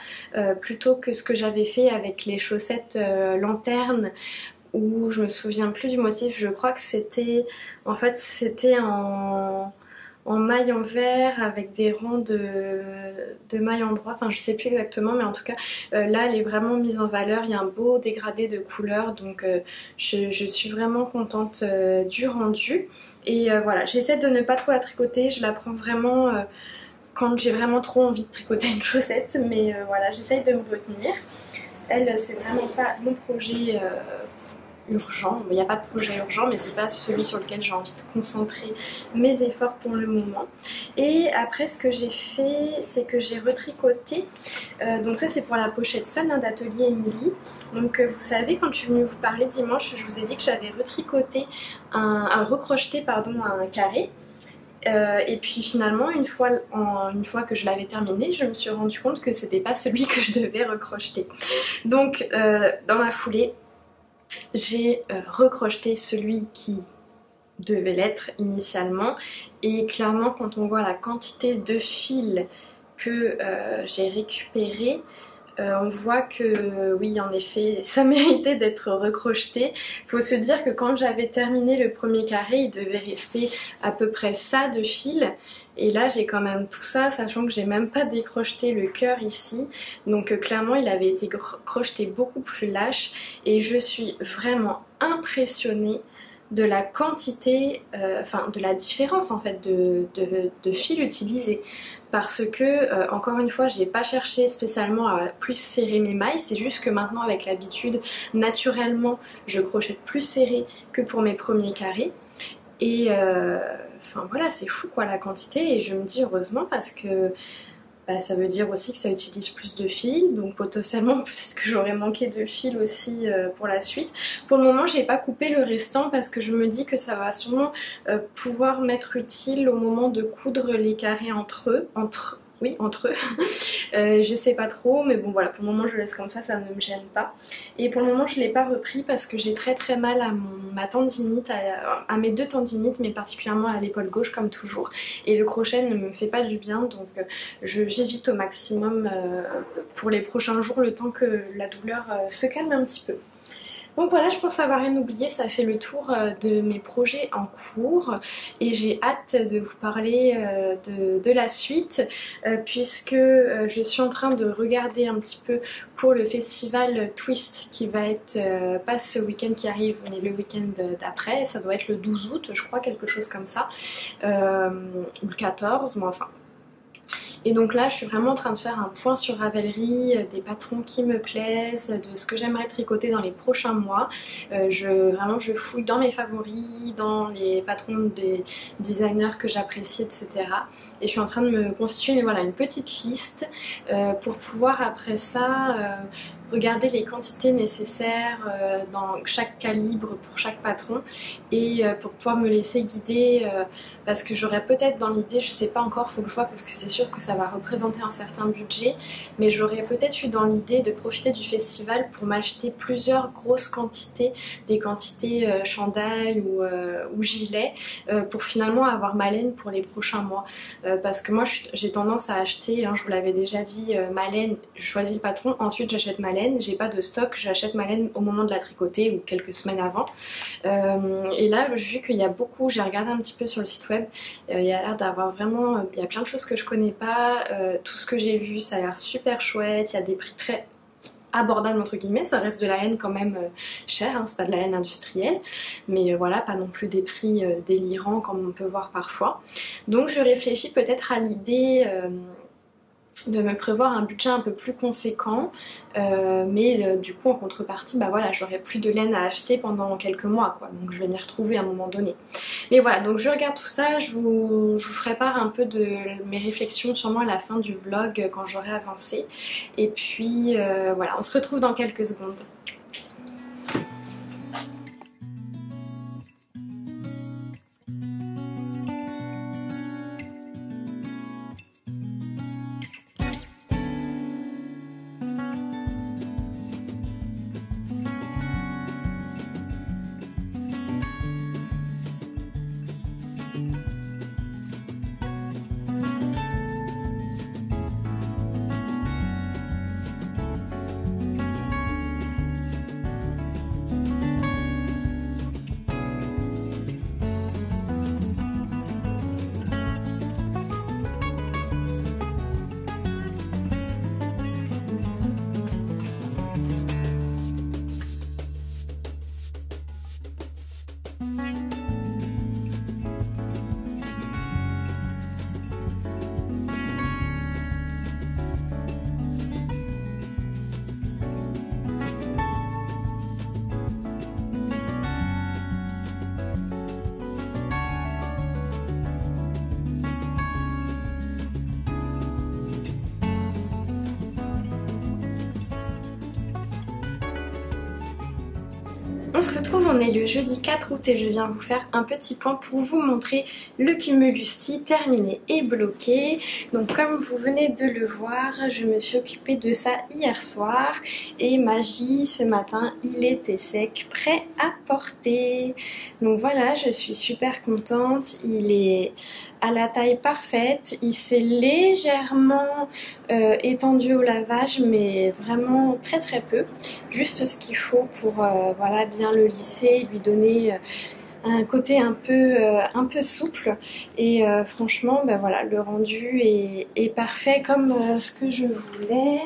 plutôt que ce que j'avais fait avec les chaussettes lanterne où je me souviens plus du motif, je crois que c'était en fait c'était en maille en vert avec des rangs de mailles en droit, enfin je sais plus exactement, mais en tout cas là elle est vraiment mise en valeur, il y a un beau dégradé de couleurs, donc je suis vraiment contente du rendu. Et voilà, j'essaie de ne pas trop la tricoter, je la prends vraiment quand j'ai vraiment trop envie de tricoter une chaussette, mais voilà, j'essaye de me retenir. Elle, c'est vraiment pas mon projet urgent. Il n'y a pas de projet urgent, mais c'est pas celui sur lequel j'ai envie de concentrer mes efforts pour le moment. Et après, ce que j'ai fait, c'est que j'ai retricoté. Donc ça, c'est pour la pochette seule d'Atelier Émilie. Donc vous savez, quand je suis venue vous parler dimanche, je vous ai dit que j'avais retricoté recrocheté pardon, un carré. Et puis finalement, une fois que je l'avais terminé, je me suis rendu compte que c'était pas celui que je devais recrocheter. Donc dans la foulée, j'ai recrocheté celui qui devait l'être initialement, et clairement quand on voit la quantité de fils que j'ai récupéré, on voit que oui, en effet, ça méritait d'être recrocheté. Faut se dire que quand j'avais terminé le premier carré, il devait rester à peu près ça de fil. Et là, j'ai quand même tout ça, sachant que j'ai même pas décrocheté le cœur ici. Donc clairement, il avait été crocheté beaucoup plus lâche. Et je suis vraiment impressionnée de la quantité, enfin de la différence en fait de fil utilisé. Parce que, encore une fois, j'ai pas cherché spécialement à plus serrer mes mailles, c'est juste que maintenant avec l'habitude, naturellement, je crochette plus serré que pour mes premiers carrés. Et enfin voilà, c'est fou quoi la quantité, et je me dis heureusement parce que ça veut dire aussi que ça utilise plus de fils, donc potentiellement peut-être que j'aurais manqué de fils aussi pour la suite. Pour le moment, j'ai pas coupé le restant parce que je me dis que ça va sûrement pouvoir m'être utile au moment de coudre les carrés entre eux. Je sais pas trop, mais bon voilà, pour le moment je laisse comme ça ne me gêne pas. Et pour le moment je l'ai pas repris parce que j'ai très mal à ma tendinite, à mes deux tendinites, mais particulièrement à l'épaule gauche comme toujours. Et le crochet ne me fait pas du bien, donc j'évite au maximum pour les prochains jours, le temps que la douleur se calme un petit peu. Donc voilà, je pense avoir rien oublié, ça fait le tour de mes projets en cours et j'ai hâte de vous parler de la suite puisque je suis en train de regarder un petit peu pour le festival Twist qui va être pas ce week-end qui arrive mais le week-end d'après, ça doit être le 12 août je crois, quelque chose comme ça, ou le 14, mais enfin. Et donc là je suis vraiment en train de faire un point sur Ravelry, des patrons qui me plaisent, de ce que j'aimerais tricoter dans les prochains mois. Vraiment je fouille dans mes favoris, dans les patrons des designers que j'apprécie, etc. Et je suis en train de me constituer une petite liste pour pouvoir après ça regarder les quantités nécessaires dans chaque calibre pour chaque patron et pour pouvoir me laisser guider parce que j'aurais peut-être dans l'idée, je sais pas encore, faut que je vois parce que c'est sûr que ça va représenter un certain budget, mais j'aurais peut-être eu dans l'idée de profiter du festival pour m'acheter plusieurs grosses quantités, des quantités chandail ou gilet pour finalement avoir ma laine pour les prochains mois parce que moi j'ai tendance à acheter, hein, je vous l'avais déjà dit, ma laine, je choisis le patron, ensuite j'achète ma laine, j'ai pas de stock, j'achète ma laine au moment de la tricoter ou quelques semaines avant et là vu qu'il y a beaucoup, j'ai regardé un petit peu sur le site web, il y a l'air d'avoir vraiment, il y a plein de choses que je connais pas, tout ce que j'ai vu ça a l'air super chouette, il y a des prix très abordable entre guillemets, ça reste de la laine quand même chère, hein, c'est pas de la laine industrielle, mais voilà, pas non plus des prix délirants comme on peut voir parfois. Donc je réfléchis peut-être à l'idée de me prévoir un budget un peu plus conséquent, mais du coup en contrepartie voilà, j'aurai plus de laine à acheter pendant quelques mois quoi, donc je vais m'y retrouver à un moment donné. Mais voilà, donc je regarde tout ça, je vous ferai part un peu de mes réflexions sûrement à la fin du vlog quand j'aurai avancé, et puis voilà, on se retrouve dans quelques secondes. On se retrouve, on est le jeudi 4 août et je viens vous faire un petit point pour vous montrer le Cumulusti terminé et bloqué. Donc comme vous venez de le voir, je me suis occupée de ça hier soir et magie, ce matin il était sec, prêt à porter. Donc voilà, je suis super contente, il est à la taille parfaite, il s'est légèrement étendu au lavage mais vraiment très très peu, juste ce qu'il faut pour voilà, bien le lisser, lui donner un côté un peu souple et franchement ben voilà, le rendu est parfait comme ce que je voulais.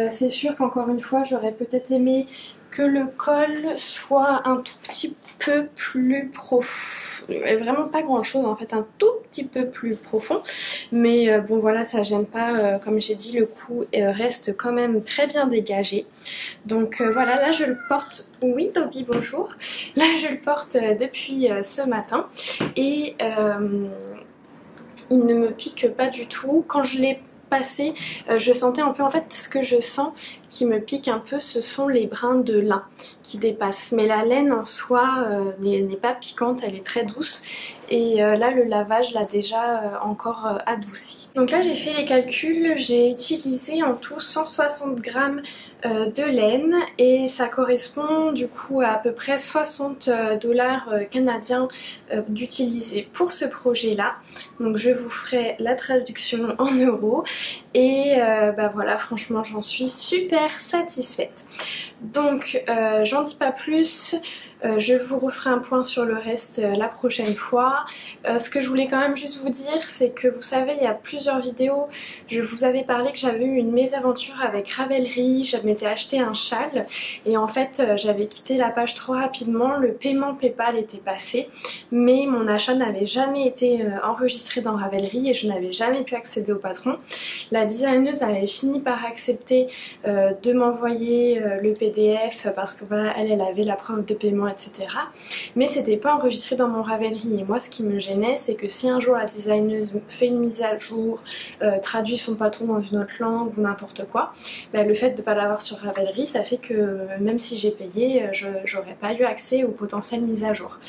C'est sûr qu'encore une fois j'aurais peut-être aimé que le col soit un tout petit peu plus profond, vraiment pas grand chose en fait, un tout petit peu plus profond, mais bon voilà, ça gêne pas, comme j'ai dit, le cou reste quand même très bien dégagé. Donc voilà, là je le porte, oui Dobby bonjour, là je le porte depuis ce matin et il ne me pique pas du tout. Quand je l'ai passé, je sentais un peu, en fait ce que je sens qui me pique un peu, ce sont les brins de lin qui dépassent, mais la laine en soi n'est pas piquante, elle est très douce et là le lavage l'a déjà encore adouci. Donc là j'ai fait les calculs, j'ai utilisé en tout 160 grammes de laine et ça correspond du coup à peu près 60 $ canadiens d'utiliser pour ce projet là. Donc je vous ferai la traduction en euros et bah voilà, franchement j'en suis super satisfaite. Donc j'en dis pas plus. Je vous referai un point sur le reste la prochaine fois. Ce que je voulais quand même juste vous dire, c'est que vous savez, il y a plusieurs vidéos, je vous avais parlé que j'avais eu une mésaventure avec Ravelry, je m'étais acheté un châle et en fait j'avais quitté la page trop rapidement, le paiement PayPal était passé, mais mon achat n'avait jamais été enregistré dans Ravelry et je n'avais jamais pu accéder au patron. La designeuse avait fini par accepter de m'envoyer le PDF parce que voilà, elle avait la preuve de paiement, etc. Mais c'était pas enregistré dans mon Ravelry et moi ce qui me gênait, c'est que si un jour la designeuse fait une mise à jour, traduit son patron dans une autre langue ou n'importe quoi, bah, le fait de ne pas l'avoir sur Ravelry, ça fait que même si j'ai payé, j'aurais pas eu accès aux potentielles mises à jour.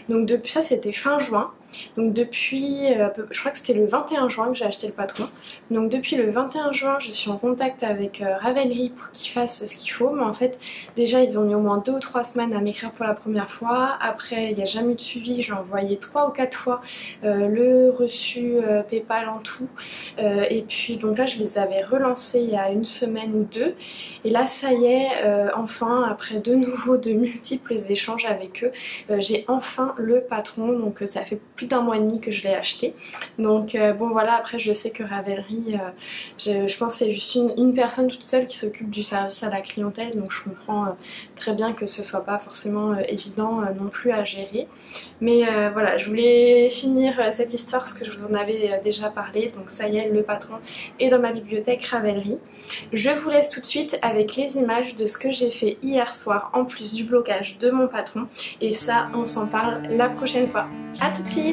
Donc depuis ça, c'était fin juin. Donc depuis, je crois que c'était le 21 juin que j'ai acheté le patron. Donc depuis le 21 juin, je suis en contact avec Ravelry pour qu'ils fassent ce qu'il faut. Mais en fait, déjà ils ont mis au moins 2 ou 3 semaines à m'écrire pour la première fois. Après, il n'y a jamais eu de suivi. J'ai envoyé 3 ou 4 fois le reçu PayPal en tout. Et puis donc là, je les avais relancés il y a une semaine ou deux. Et là, ça y est, enfin, après de nouveau de multiples échanges avec eux, j'ai enfin le patron. Donc ça fait plus d'1 mois et demi que je l'ai acheté. Donc bon voilà, après je sais que Ravelry, je pense que c'est juste une personne toute seule qui s'occupe du service à la clientèle, donc je comprends très bien que ce soit pas forcément évident non plus à gérer. Mais voilà, je voulais finir cette histoire parce que je vous en avais déjà parlé, donc ça y est, le patron est dans ma bibliothèque Ravelry. Je vous laisse tout de suite avec les images de ce que j'ai fait hier soir en plus du blocage de mon patron et ça on s'en parle la prochaine fois. A tout de suite.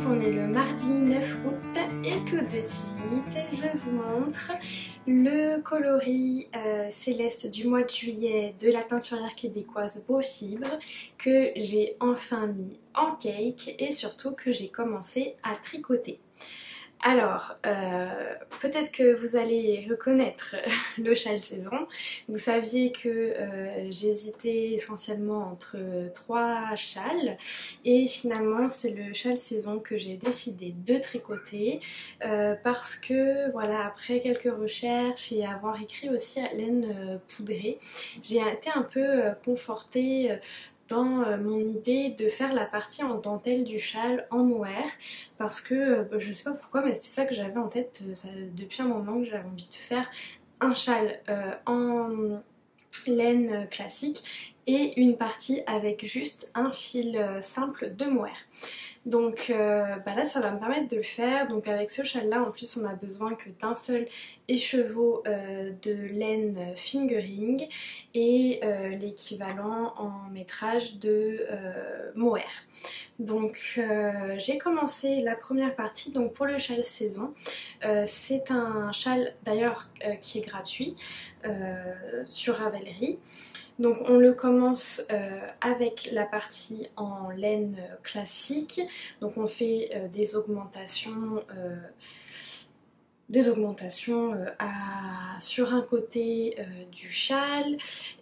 On est le mardi 9 août et tout de suite je vous montre le coloris céleste du mois de juillet de la teinturière québécoise Beau Fibre que j'ai enfin mis en cake et surtout que j'ai commencé à tricoter. Alors, peut-être que vous allez reconnaître le châle saison. Vous saviez que j'hésitais essentiellement entre trois châles et finalement c'est le châle saison que j'ai décidé de tricoter parce que voilà, après quelques recherches et avoir écrit aussi à laine poudrée, j'ai été un peu confortée dans mon idée de faire la partie en dentelle du châle en mohair parce que je sais pas pourquoi mais c'est ça que j'avais en tête depuis un moment que j'avais envie de faire un châle en laine classique et une partie avec juste un fil simple de mohair. Donc là ça va me permettre de le faire. Donc avec ce châle là en plus on a besoin que d'un seul écheveau de laine fingering et l'équivalent en métrage de mohair. Donc j'ai commencé la première partie donc pour le châle saison. C'est un châle d'ailleurs qui est gratuit sur Ravelry. Donc on le commence avec la partie en laine classique, donc on fait des augmentations sur un côté du châle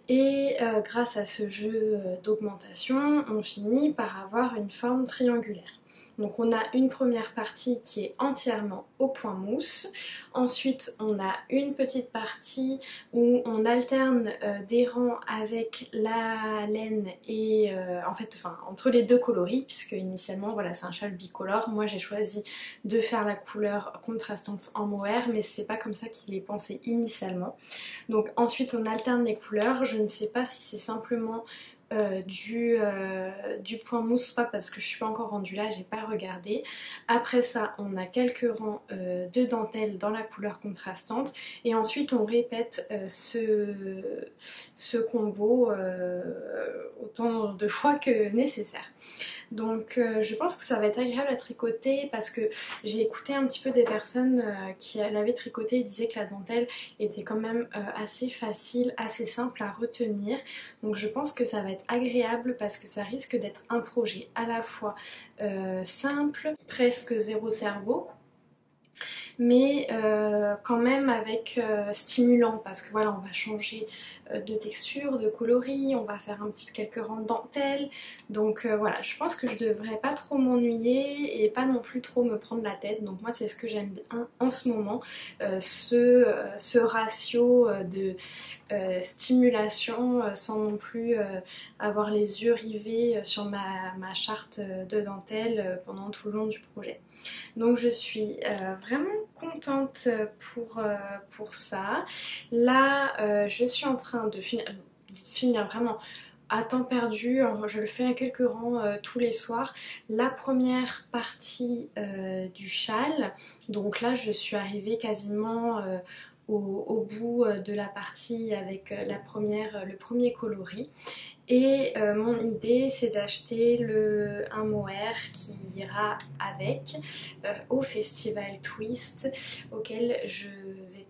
et grâce à ce jeu d'augmentation on finit par avoir une forme triangulaire. Donc on a une première partie qui est entièrement au point mousse, ensuite on a une petite partie où on alterne des rangs avec la laine et entre les deux coloris puisque initialement voilà c'est un châle bicolore. Moi j'ai choisi de faire la couleur contrastante en mohair mais c'est pas comme ça qu'il est pensé initialement. Donc ensuite on alterne les couleurs, je ne sais pas si c'est simplement du point mousse, pas parce que je suis pas encore rendue là, j'ai pas regardé. Après ça on a quelques rangs de dentelle dans la couleur contrastante et ensuite on répète ce combo autant de fois que nécessaire. Donc je pense que ça va être agréable à tricoter parce que j'ai écouté un petit peu des personnes qui l'avaient tricoté et disaient que la dentelle était quand même assez facile, assez simple à retenir. Donc je pense que ça va être agréable parce que ça risque d'être un projet à la fois simple, presque zéro cerveau, mais quand même avec stimulant parce que voilà on va changer de texture, de coloris, on va faire quelques rangs de dentelle, donc voilà je pense que je devrais pas trop m'ennuyer et pas non plus trop me prendre la tête. Donc moi c'est ce que j'aime bien en ce moment, ce ratio de stimulation sans non plus avoir les yeux rivés sur ma charte de dentelle pendant tout le long du projet. Donc je suis vraiment contente pour ça. Là je suis en train de finir vraiment à temps perdu, je le fais à quelques rangs tous les soirs, la première partie du châle. Donc là je suis arrivée quasiment au bout de la partie avec le premier coloris. Et mon idée c'est d'acheter un mohair qui ira avec au festival Twist auquel je vais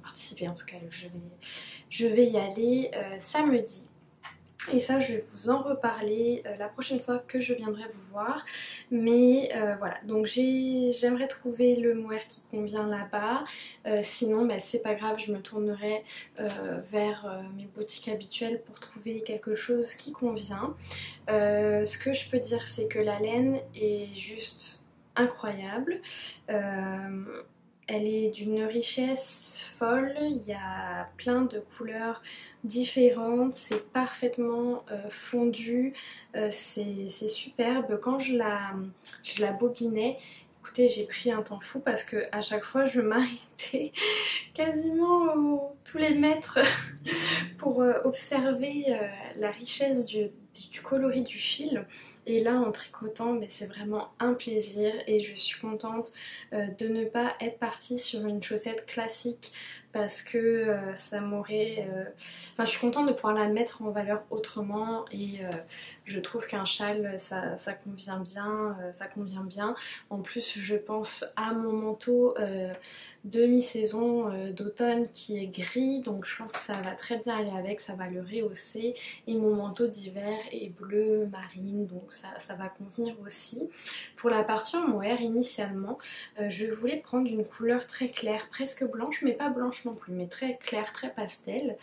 participer, en tout cas je vais y aller samedi. Et ça je vais vous en reparler la prochaine fois que je viendrai vous voir. Mais voilà, donc j'aimerais trouver le mohair qui convient là-bas. Sinon c'est pas grave, je me tournerai vers mes boutiques habituelles pour trouver quelque chose qui convient. Ce que je peux dire c'est que la laine est juste incroyable. Elle est d'une richesse folle, il y a plein de couleurs différentes, c'est parfaitement fondu, c'est superbe. Quand je la bobinais, écoutez j'ai pris un temps fou parce que à chaque fois je m'arrêtais quasiment tous les mètres pour observer la richesse du coloris du fil. Et là en tricotant c'est vraiment un plaisir et je suis contente de ne pas être partie sur une chaussette classique parce que ça m'aurait... je suis contente de pouvoir la mettre en valeur autrement et je trouve qu'un châle ça convient bien, En plus je pense à mon manteau de mi-saison d'automne qui est gris, donc je pense que ça va très bien aller avec, ça va le rehausser, et mon manteau d'hiver et bleu marine, donc ça va convenir aussi. Pour la partie en mohair, initialement, je voulais prendre une couleur très claire, presque blanche, mais pas blanche non plus, mais très claire, très pastel.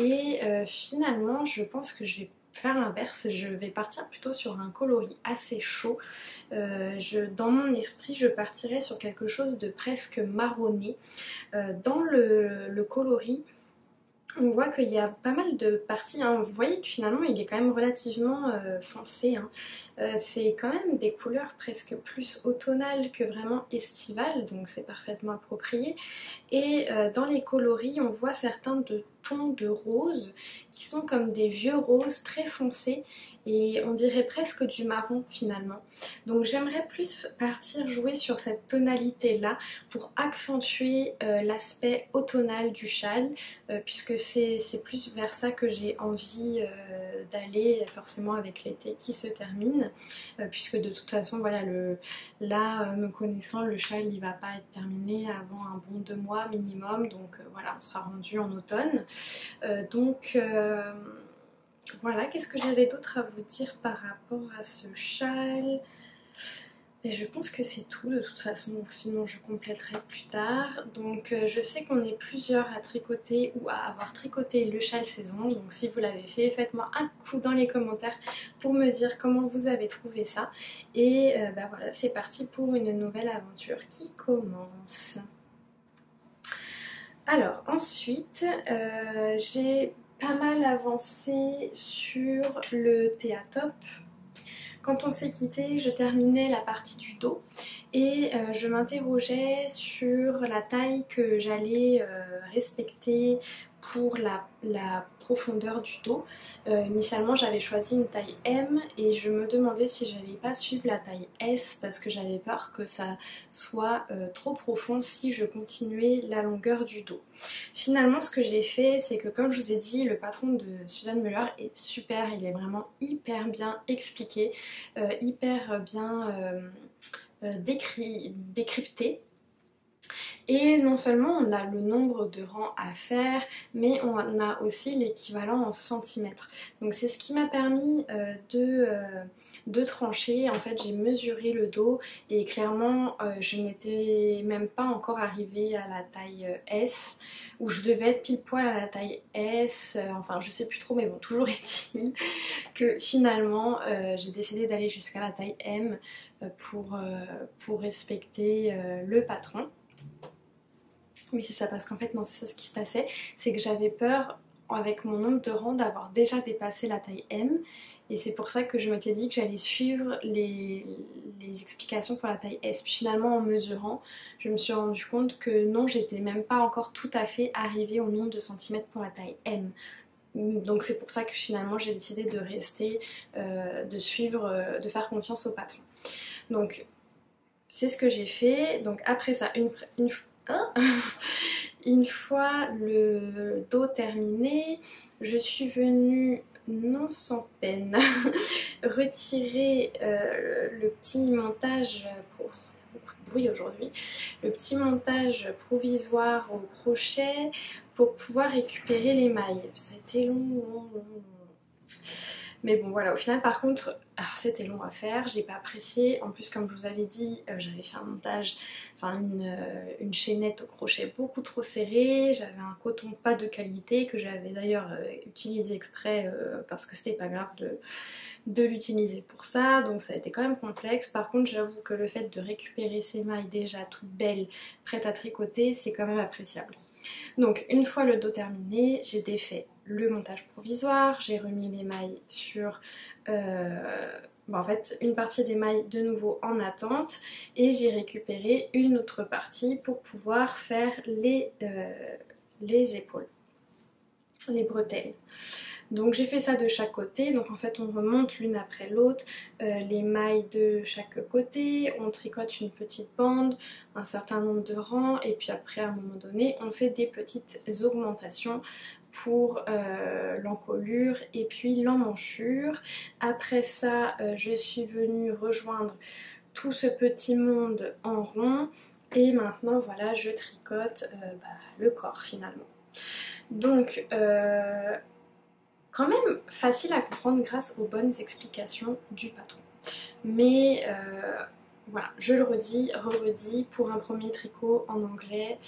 Et finalement, je pense que je vais faire l'inverse, je vais partir plutôt sur un coloris assez chaud. Dans mon esprit, je partirais sur quelque chose de presque marronné. Dans le coloris, on voit qu'il y a pas mal de parties, hein. Vous voyez que finalement il est quand même relativement foncé, hein. C'est quand même des couleurs presque plus automnales que vraiment estivales, donc c'est parfaitement approprié. Et dans les coloris, on voit certains de tons de rose qui sont comme des vieux roses très foncés et on dirait presque du marron finalement. Donc j'aimerais plus partir jouer sur cette tonalité là pour accentuer l'aspect automnal du châle, puisque c'est plus vers ça que j'ai envie d'aller, forcément avec l'été qui se termine, puisque de toute façon voilà, me connaissant, le châle il va pas être terminé avant un bon 2 mois minimum, donc voilà, on sera rendu en automne. Voilà, qu'est-ce que j'avais d'autre à vous dire par rapport à ce châle? Et je pense que c'est tout de toute façon, sinon je compléterai plus tard. Donc je sais qu'on est plusieurs à tricoter ou à avoir tricoté le châle saison. Donc si vous l'avez fait, faites-moi un coup dans les commentaires pour me dire comment vous avez trouvé ça. Et bah voilà, c'est parti pour une nouvelle aventure qui commence. Alors ensuite, j'ai pas mal avancé sur le Théatop. Quand on s'est quitté, je terminais la partie du dos et je m'interrogeais sur la taille que j'allais respecter pour la profondeur du dos. Initialement j'avais choisi une taille M et je me demandais si j'allais pas suivre la taille S parce que j'avais peur que ça soit trop profond si je continuais la longueur du dos. Finalement ce que j'ai fait, c'est que comme je vous ai dit, le patron de Suzanne Muller est super, il est vraiment hyper bien expliqué, hyper bien décrypté. Et non seulement on a le nombre de rangs à faire, mais on a aussi l'équivalent en centimètres. Donc c'est ce qui m'a permis de trancher. En fait j'ai mesuré le dos et clairement je n'étais même pas encore arrivée à la taille S, où je devais être pile poil à la taille S, enfin je sais plus trop, mais bon, toujours est-il que finalement j'ai décidé d'aller jusqu'à la taille M pour respecter le patron. Oui c'est ça, parce qu'en fait non, c'est ça ce qui se passait, c'est que j'avais peur avec mon nombre de rangs d'avoir déjà dépassé la taille M, et c'est pour ça que je m'étais dit que j'allais suivre les explications pour la taille S. Puis finalement en mesurant, je me suis rendu compte que non, j'étais même pas encore tout à fait arrivée au nombre de centimètres pour la taille M. Donc c'est pour ça que finalement j'ai décidé de rester, de suivre, de faire confiance au patron. Donc c'est ce que j'ai fait. Donc après ça, une fois le dos terminé, je suis venue, non sans peine, retirer le petit montage, beaucoup de bruit aujourd'hui, le petit montage provisoire au crochet pour pouvoir récupérer les mailles. Ça a été long. Mais bon voilà, au final par contre, alors c'était long à faire, j'ai pas apprécié. En plus comme je vous avais dit, j'avais fait un montage, enfin une chaînette au crochet beaucoup trop serrée. J'avais un coton pas de qualité que j'avais d'ailleurs utilisé exprès parce que c'était pas grave de l'utiliser pour ça. Donc ça a été quand même complexe. Par contre j'avoue que le fait de récupérer ces mailles déjà toutes belles, prêtes à tricoter, c'est quand même appréciable. Donc une fois le dos terminé, j'ai défait le montage provisoire, j'ai remis les mailles sur en fait une partie des mailles de nouveau en attente et j'ai récupéré une autre partie pour pouvoir faire les épaules, les bretelles. Donc j'ai fait ça de chaque côté, donc en fait on remonte l'une après l'autre les mailles de chaque côté, on tricote une petite bande, un certain nombre de rangs et puis après à un moment donné on fait des petites augmentations pour l'encolure et puis l'emmanchure. Après ça je suis venue rejoindre tout ce petit monde en rond et maintenant voilà je tricote le corps finalement. Donc quand même facile à comprendre grâce aux bonnes explications du patron. Mais voilà, je le redis, re-redis, pour un premier tricot en anglais,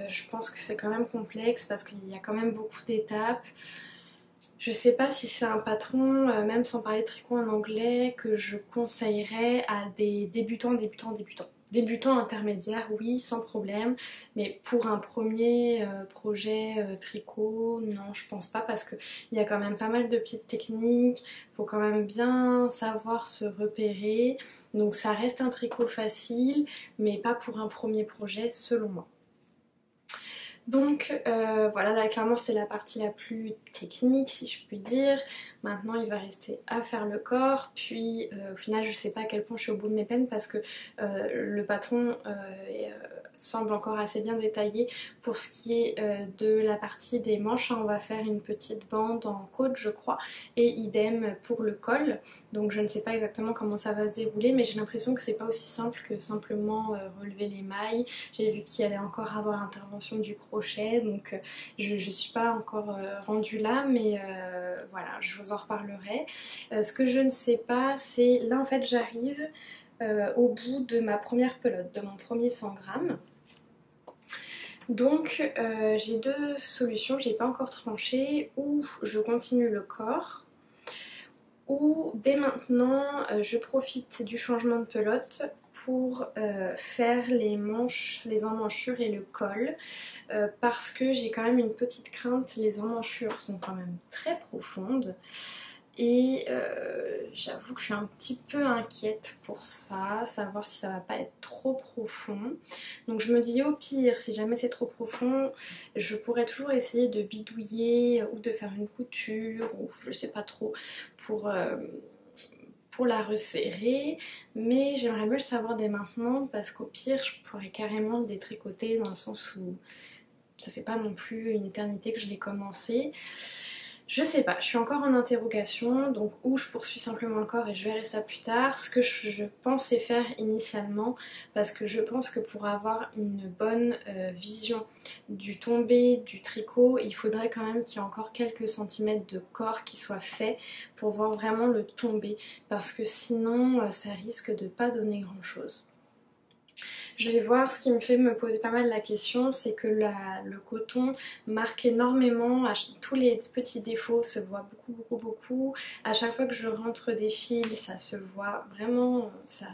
je pense que c'est quand même complexe parce qu'il y a quand même beaucoup d'étapes. Je sais pas si c'est un patron, même sans parler de tricot en anglais, que je conseillerais à des débutants. Débutants intermédiaires, oui, sans problème, mais pour un premier projet tricot, non, je pense pas parce qu'il y a quand même pas mal de petites techniques, il faut quand même bien savoir se repérer, donc ça reste un tricot facile, mais pas pour un premier projet selon moi. Donc voilà, là clairement c'est la partie la plus technique si je puis dire. Maintenant il va rester à faire le corps, puis au final je sais pas à quel point je suis au bout de mes peines parce que le patron semble encore assez bien détaillé. Pour ce qui est de la partie des manches, hein, on va faire une petite bande en côte je crois, et idem pour le col. Donc je ne sais pas exactement comment ça va se dérouler, mais j'ai l'impression que c'est pas aussi simple que simplement relever les mailles. J'ai vu qu'il y allait encore avoir l'intervention du crochet, donc je suis pas encore rendue là, mais voilà, je vous en reparlerai. Ce que je ne sais pas, c'est là en fait j'arrive au bout de ma première pelote, de mon premier 100 grammes. Donc j'ai deux solutions, j'ai pas encore tranché, ou je continue le corps, ou dès maintenant je profite du changement de pelote pour faire les manches, les emmanchures et le col, parce que j'ai quand même une petite crainte, les emmanchures sont quand même très profondes et j'avoue que je suis un petit peu inquiète pour ça, savoir si ça va pas être trop profond. Donc je me dis au pire, si jamais c'est trop profond, je pourrais toujours essayer de bidouiller ou de faire une couture ou je sais pas trop pour la resserrer, mais j'aimerais mieux le savoir dès maintenant parce qu'au pire je pourrais carrément le détricoter dans le sens où ça fait pas non plus une éternité que je l'ai commencé. Je sais pas, je suis encore en interrogation, donc ou je poursuis simplement le corps et je verrai ça plus tard, ce que je pensais faire initialement, parce que je pense que pour avoir une bonne vision du tombé du tricot, il faudrait quand même qu'il y ait encore quelques centimètres de corps qui soient faits pour voir vraiment le tombé, parce que sinon ça risque de pas donner grand chose. Je vais voir, ce qui me fait me poser pas mal la question, c'est que le coton marque énormément, tous les petits défauts se voient beaucoup. À chaque fois que je rentre des fils, ça se voit vraiment, ça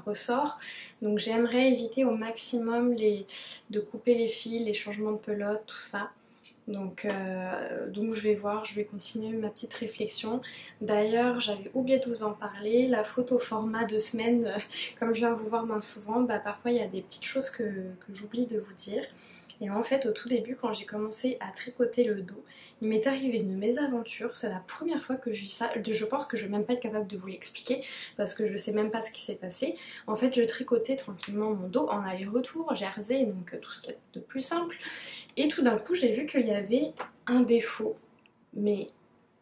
ressort. Donc j'aimerais éviter au maximum de couper les fils, les changements de pelote, tout ça. Donc je vais voir, je vais continuer ma petite réflexion. D'ailleurs, j'avais oublié de vous en parler, la photo format 2 semaines, comme je viens vous voir bien souvent, parfois il y a des petites choses que j'oublie de vous dire. Et en fait, au tout début, quand j'ai commencé à tricoter le dos, il m'est arrivé une mésaventure. C'est la première fois que je vis ça. Je pense que je vais même pas être capable de vous l'expliquer parce que je sais même pas ce qui s'est passé. En fait, je tricotais tranquillement mon dos en aller-retour, jersey, donc tout ce qui est de plus simple. Et tout d'un coup, j'ai vu qu'il y avait un défaut. Mais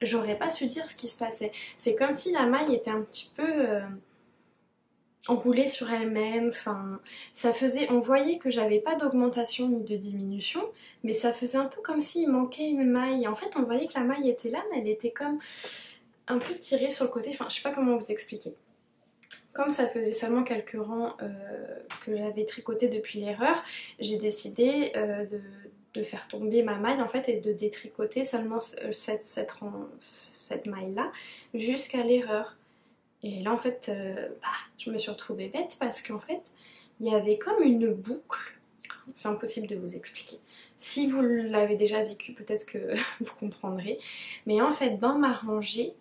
j'aurais pas su dire ce qui se passait. C'est comme si la maille était un petit peu enroulée sur elle-même, enfin ça faisait, on voyait que j'avais pas d'augmentation ni de diminution, mais ça faisait un peu comme s'il manquait une maille. En fait on voyait que la maille était là, mais elle était comme un peu tirée sur le côté, enfin je sais pas comment vous expliquer. Comme ça faisait seulement quelques rangs que j'avais tricoté depuis l'erreur, j'ai décidé de faire tomber ma maille en fait et de détricoter seulement cette maille là jusqu'à l'erreur. Et là en fait je me suis retrouvée bête parce qu'en fait il y avait comme une boucle, c'est impossible de vous expliquer. Si vous l'avez déjà vécu peut-être que vous comprendrez, mais en fait dans ma rangée,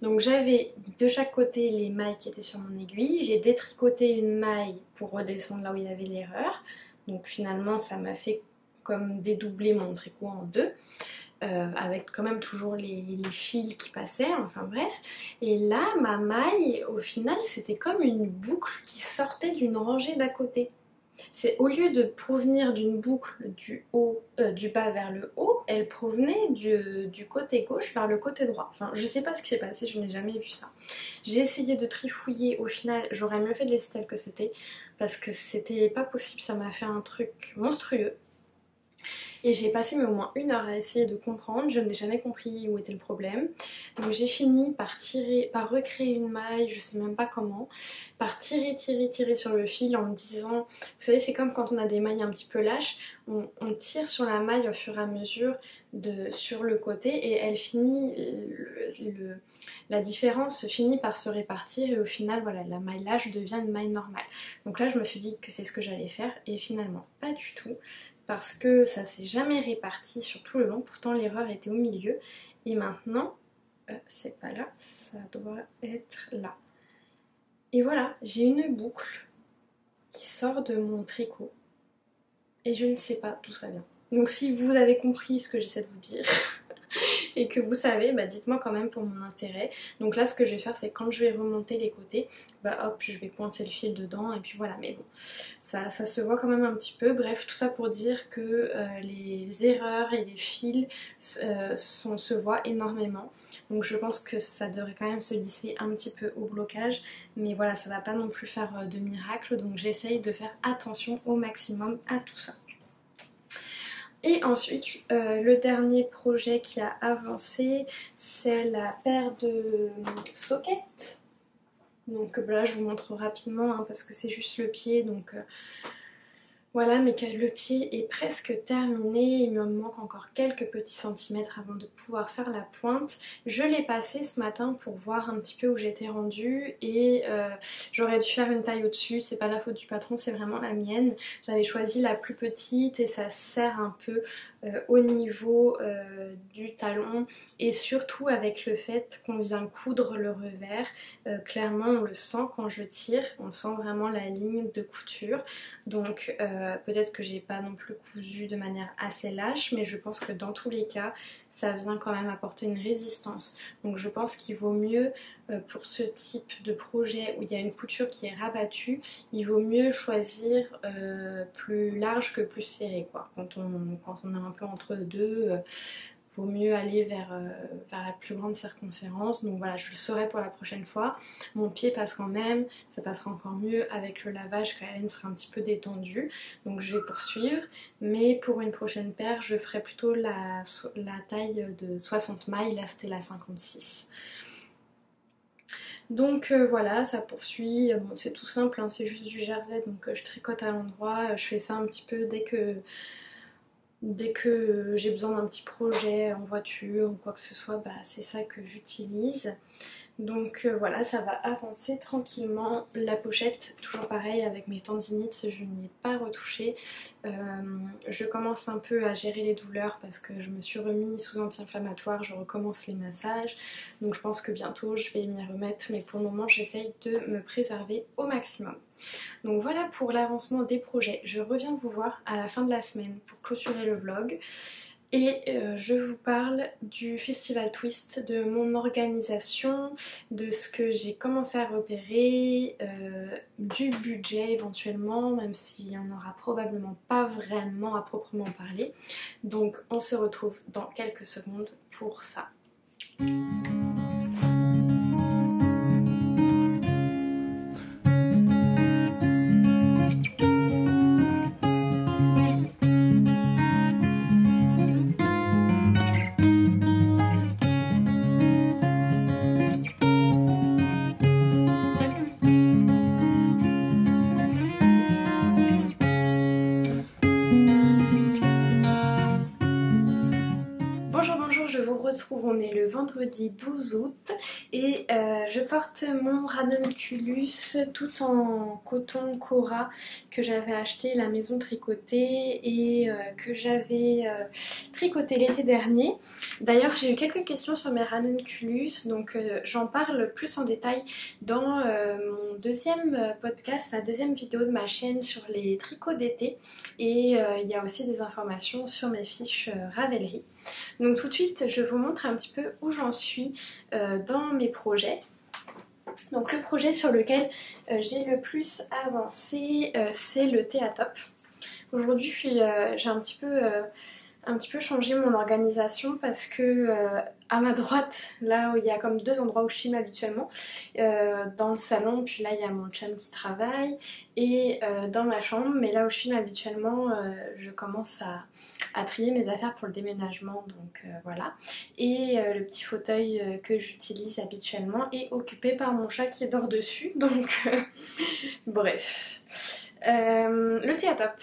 donc j'avais de chaque côté les mailles qui étaient sur mon aiguille, j'ai détricoté une maille pour redescendre là où il y avait l'erreur, donc finalement ça m'a fait comme dédoubler mon tricot en deux. Avec quand même toujours les fils qui passaient, enfin bref. Et là, ma maille, au final, c'était comme une boucle qui sortait d'une rangée d'à côté. C'est au lieu de provenir d'une boucle du bas vers le haut, elle provenait du côté gauche vers le côté droit. Enfin, je sais pas ce qui s'est passé, je n'ai jamais vu ça. J'ai essayé de trifouiller, au final, j'aurais mieux fait de laisser tel que c'était, parce que c'était pas possible, ça m'a fait un truc monstrueux. Et j'ai passé mais au moins 1 heure à essayer de comprendre, je n'ai jamais compris où était le problème. Donc j'ai fini par recréer une maille, je sais même pas comment, par tirer sur le fil en me disant, vous savez c'est comme quand on a des mailles un petit peu lâches, on tire sur la maille au fur et à mesure sur le côté et elle finit, la différence finit par se répartir et au final voilà la maille lâche devient une maille normale. Donc là je me suis dit que c'est ce que j'allais faire et finalement pas du tout parce que ça s'est jamais réparti sur tout le long, pourtant l'erreur était au milieu et maintenant c'est pas là, ça doit être là. Et voilà, j'ai une boucle qui sort de mon tricot et je ne sais pas d'où ça vient. Donc si vous avez compris ce que j'essaie de vous dire et que vous savez, bah dites-moi quand même pour mon intérêt. Donc là ce que je vais faire c'est quand je vais remonter les côtés, bah hop je vais coincer le fil dedans et puis voilà, mais bon ça se voit quand même un petit peu. Bref, tout ça pour dire que les erreurs et les fils se voient énormément. Donc je pense que ça devrait quand même se lisser un petit peu au blocage, mais voilà ça va pas non plus faire de miracle, donc j'essaye de faire attention au maximum à tout ça. Et ensuite, le dernier projet qui a avancé, c'est la paire de sockets. Donc là, je vous montre rapidement hein, parce que c'est juste le pied. Donc voilà, mais le pied est presque terminé. Il me manque encore quelques petits centimètres avant de pouvoir faire la pointe. Je l'ai passé ce matin pour voir un petit peu où j'étais rendue et j'aurais dû faire une taille au-dessus. C'est pas la faute du patron, c'est vraiment la mienne. J'avais choisi la plus petite et ça serre un peu au niveau du talon et surtout avec le fait qu'on vient coudre le revers. Clairement, on le sent quand je tire, on sent vraiment la ligne de couture. Donc peut-être que j'ai pas non plus cousu de manière assez lâche, mais je pense que dans tous les cas ça vient quand même apporter une résistance. Donc je pense qu'il vaut mieux pour ce type de projet où il y a une couture qui est rabattue, il vaut mieux choisir plus large que plus serré quoi. Quand on est un peu entre deux, vaut mieux aller vers la plus grande circonférence. Donc voilà, je le saurai pour la prochaine fois. Mon pied passe quand même, ça passera encore mieux avec le lavage quand la laine sera un petit peu détendue. Donc je vais poursuivre, mais pour une prochaine paire, je ferai plutôt la taille de 60 mailles, là c'était la 56. Donc voilà, ça poursuit, bon, c'est tout simple, hein, c'est juste du jersey, donc je tricote à l'endroit, je fais ça un petit peu dès que j'ai besoin d'un petit projet en voiture ou quoi que ce soit, bah, c'est ça que j'utilise. Donc voilà, ça va avancer tranquillement. La pochette, toujours pareil avec mes tendinites, je n'y ai pas retouché. Je commence un peu à gérer les douleurs parce que je me suis remis sous anti-inflammatoire, je recommence les massages. Donc je pense que bientôt je vais m'y remettre, mais pour le moment j'essaye de me préserver au maximum. Donc voilà pour l'avancement des projets. Je reviens vous voir à la fin de la semaine pour clôturer le vlog. Et je vous parle du Festival Twist, de mon organisation, de ce que j'ai commencé à repérer, du budget éventuellement, même s'il n'y en aura probablement pas vraiment à proprement parler. Donc on se retrouve dans quelques secondes pour ça. On est le vendredi 12 août et je porte mon ranunculus tout en coton Cora que j'avais acheté à la maison tricotée et que j'avais tricoté l'été dernier. D'ailleurs j'ai eu quelques questions sur mes ranunculus, donc j'en parle plus en détail dans mon deuxième podcast, la deuxième vidéo de ma chaîne sur les tricots d'été, et il y a aussi des informations sur mes fiches Ravelry. Donc tout de suite je vous montre un petit peu où j'en suis dans mes projets. Donc le projet sur lequel j'ai le plus avancé c'est le Théatop. Aujourd'hui j'ai un petit peu un petit peu changé mon organisation parce que à ma droite, là où il y a comme deux endroits où je filme habituellement, dans le salon, puis là il y a mon chum qui travaille, et dans ma chambre, mais là où je filme habituellement, je commence à trier mes affaires pour le déménagement, donc voilà. Et le petit fauteuil que j'utilise habituellement est occupé par mon chat qui dort dessus, donc bref. Le théatop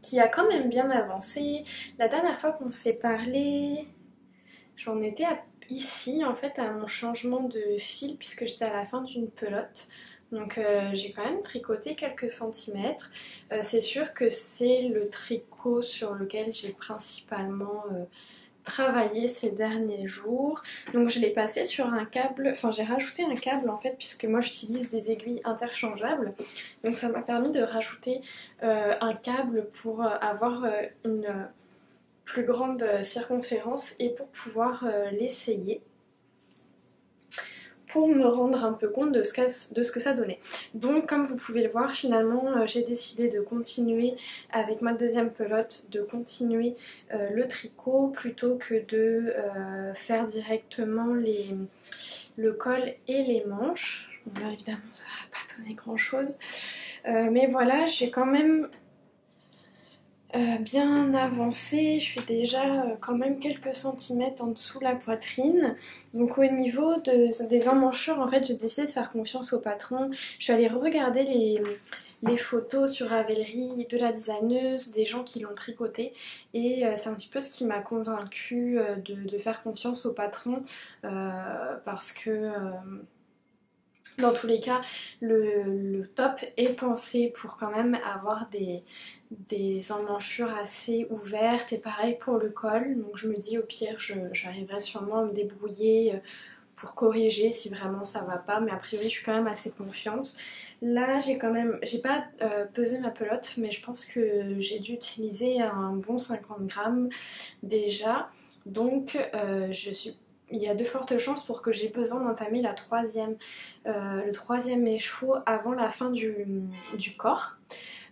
qui a quand même bien avancé. La dernière fois qu'on s'est parlé, j'en étais ici en fait à mon changement de fil puisque j'étais à la fin d'une pelote. Donc j'ai quand même tricoté quelques centimètres. C'est sûr que c'est le tricot sur lequel j'ai principalement travaillé ces derniers jours. Donc je l'ai passé sur un câble, enfin j'ai rajouté un câble en fait puisque moi j'utilise des aiguilles interchangeables. Donc ça m'a permis de rajouter un câble pour avoir une plus grande circonférence et pour pouvoir l'essayer, pour me rendre un peu compte de ce que ça donnait. Donc comme vous pouvez le voir, finalement j'ai décidé de continuer avec ma deuxième pelote, de continuer le tricot plutôt que de faire directement le col et les manches. Bon, là évidemment ça va pas donner grand chose, mais voilà, j'ai quand même bien avancé, je suis déjà quand même quelques centimètres en dessous la poitrine. Donc au niveau des emmanchures, en fait j'ai décidé de faire confiance au patron. Je suis allée regarder les photos sur Ravelry de la designeuse, des gens qui l'ont tricoté, et c'est un petit peu ce qui m'a convaincue de faire confiance au patron, parce que dans tous les cas, le top est pensé pour quand même avoir des emmanchures assez ouvertes, et pareil pour le col. Donc je me dis au pire j'arriverai sûrement à me débrouiller pour corriger si vraiment ça va pas, mais a priori je suis quand même assez confiante. Là j'ai pas pesé ma pelote, mais je pense que j'ai dû utiliser un bon 50 grammes déjà. Donc il y a de fortes chances pour que j'ai besoin d'entamer le troisième écheveau avant la fin du corps.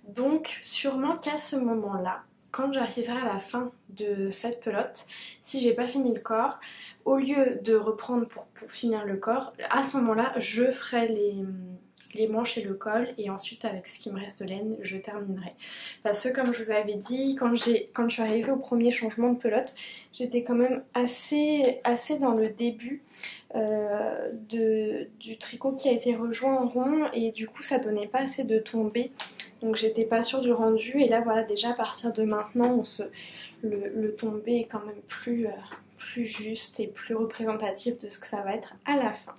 Donc sûrement qu'à ce moment-là, quand j'arriverai à la fin de cette pelote, si j'ai pas fini le corps, au lieu de reprendre pour finir le corps, à ce moment-là, je ferai les manches et le col, et ensuite avec ce qui me reste de laine, je terminerai. Parce que comme je vous avais dit, quand je suis arrivée au premier changement de pelote, j'étais quand même assez dans le début du tricot qui a été rejoint en rond, et du coup ça donnait pas assez de tombées, donc j'étais pas sûre du rendu. Et là voilà, déjà à partir de maintenant le tombé est quand même plus juste et plus représentatif de ce que ça va être à la fin.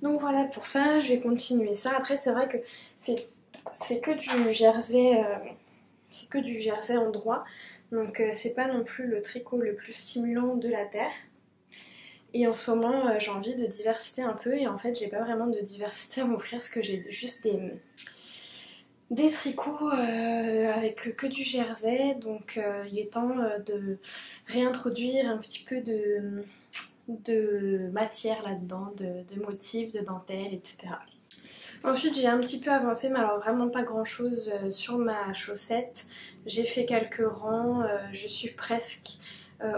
Donc voilà, pour ça je vais continuer ça. Après c'est vrai que c'est que du jersey, en droit, donc c'est pas non plus le tricot le plus stimulant de la terre. Et en ce moment j'ai envie de diversité un peu, et en fait j'ai pas vraiment de diversité à m'offrir parce que j'ai juste des tricots avec que du jersey. Donc il est temps de réintroduire un petit peu de matière là-dedans, de motifs, de dentelle, etc. Ensuite j'ai un petit peu avancé, mais alors vraiment pas grand chose sur ma chaussette. J'ai fait quelques rangs, je suis presque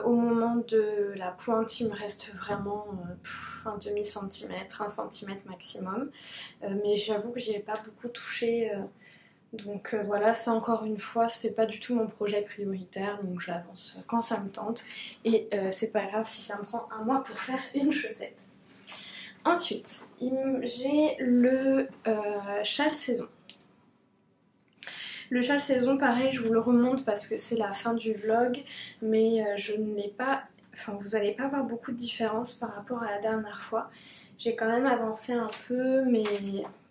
au moment de la pointe. Il me reste vraiment un demi-centimètre, 1 centimètre maximum, mais j'avoue que j'y ai pas beaucoup touché, donc voilà, ça encore une fois c'est pas du tout mon projet prioritaire, donc j'avance quand ça me tente, et c'est pas grave si ça me prend un mois pour faire une chaussette. Ensuite, j'ai le châle saison. Le châle saison, pareil, je vous le remonte parce que c'est la fin du vlog, mais je n'ai pas... Enfin, vous n'allez pas voir beaucoup de différence par rapport à la dernière fois. J'ai quand même avancé un peu, mais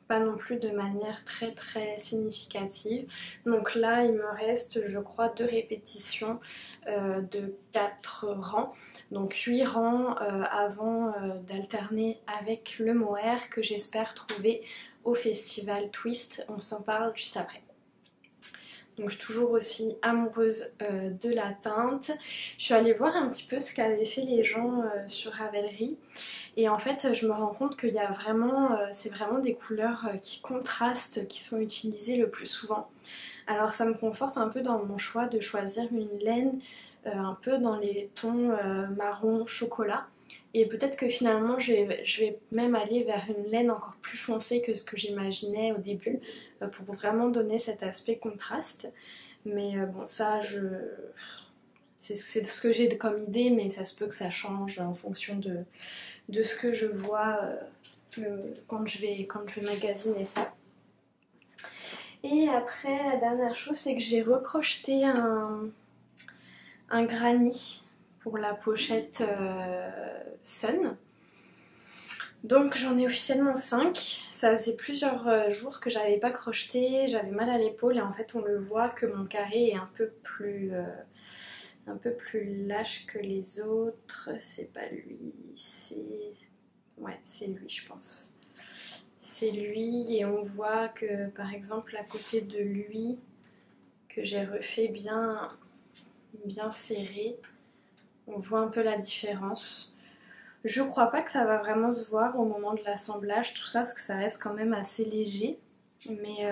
pas non plus de manière très significative. Donc là, il me reste, je crois, 2 répétitions de 4 rangs. Donc 8 rangs avant d'alterner avec le mohair que j'espère trouver au festival Twist. On s'en parle juste après. Donc je suis toujours aussi amoureuse de la teinte. Je suis allée voir un petit peu ce qu'avaient fait les gens sur Ravelry, et en fait je me rends compte qu'il y a vraiment, c'est vraiment des couleurs qui contrastent qui sont utilisées le plus souvent. Alors ça me conforte un peu dans mon choix de choisir une laine un peu dans les tons marron chocolat. Et peut-être que finalement je vais même aller vers une laine encore plus foncée que ce que j'imaginais au début pour vraiment donner cet aspect contraste. Mais bon, ça, c'est ce que j'ai comme idée, mais ça se peut que ça change en fonction de ce que je vois quand je vais magasiner ça. Et après, la dernière chose, c'est que j'ai recrocheté un granny pour la pochette Sun. Donc j'en ai officiellement 5. Ça faisait plusieurs jours que j'avais pas crocheté, j'avais mal à l'épaule et en fait on le voit que mon carré est un peu plus lâche que les autres. C'est pas lui, c'est lui je pense. C'est lui et on voit que par exemple à côté de lui que j'ai refait bien serré, on voit un peu la différence. Je crois pas que ça va vraiment se voir au moment de l'assemblage, tout ça, parce que ça reste quand même assez léger. Mais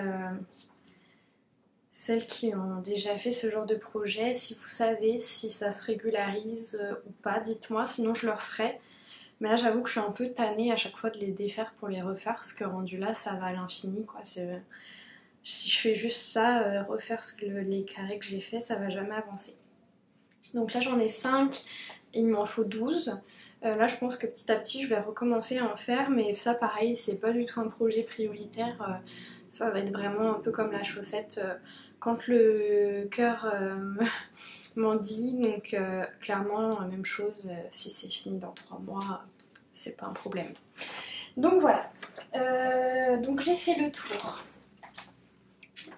celles qui ont déjà fait ce genre de projet, si vous savez si ça se régularise ou pas, dites-moi, sinon je le referai. Mais là j'avoue que je suis un peu tannée à chaque fois de les défaire pour les refaire, parce que rendu là ça va à l'infini quoi. Si je fais juste ça, refaire les carrés que j'ai fait, ça va jamais avancer. Donc là j'en ai 5, il m'en faut 12. Là je pense que petit à petit je vais recommencer à en faire, mais ça pareil c'est pas du tout un projet prioritaire, ça va être vraiment un peu comme la chaussette quand le cœur m'en dit, donc clairement même chose, si c'est fini dans 3 mois c'est pas un problème. Donc voilà, donc j'ai fait le tour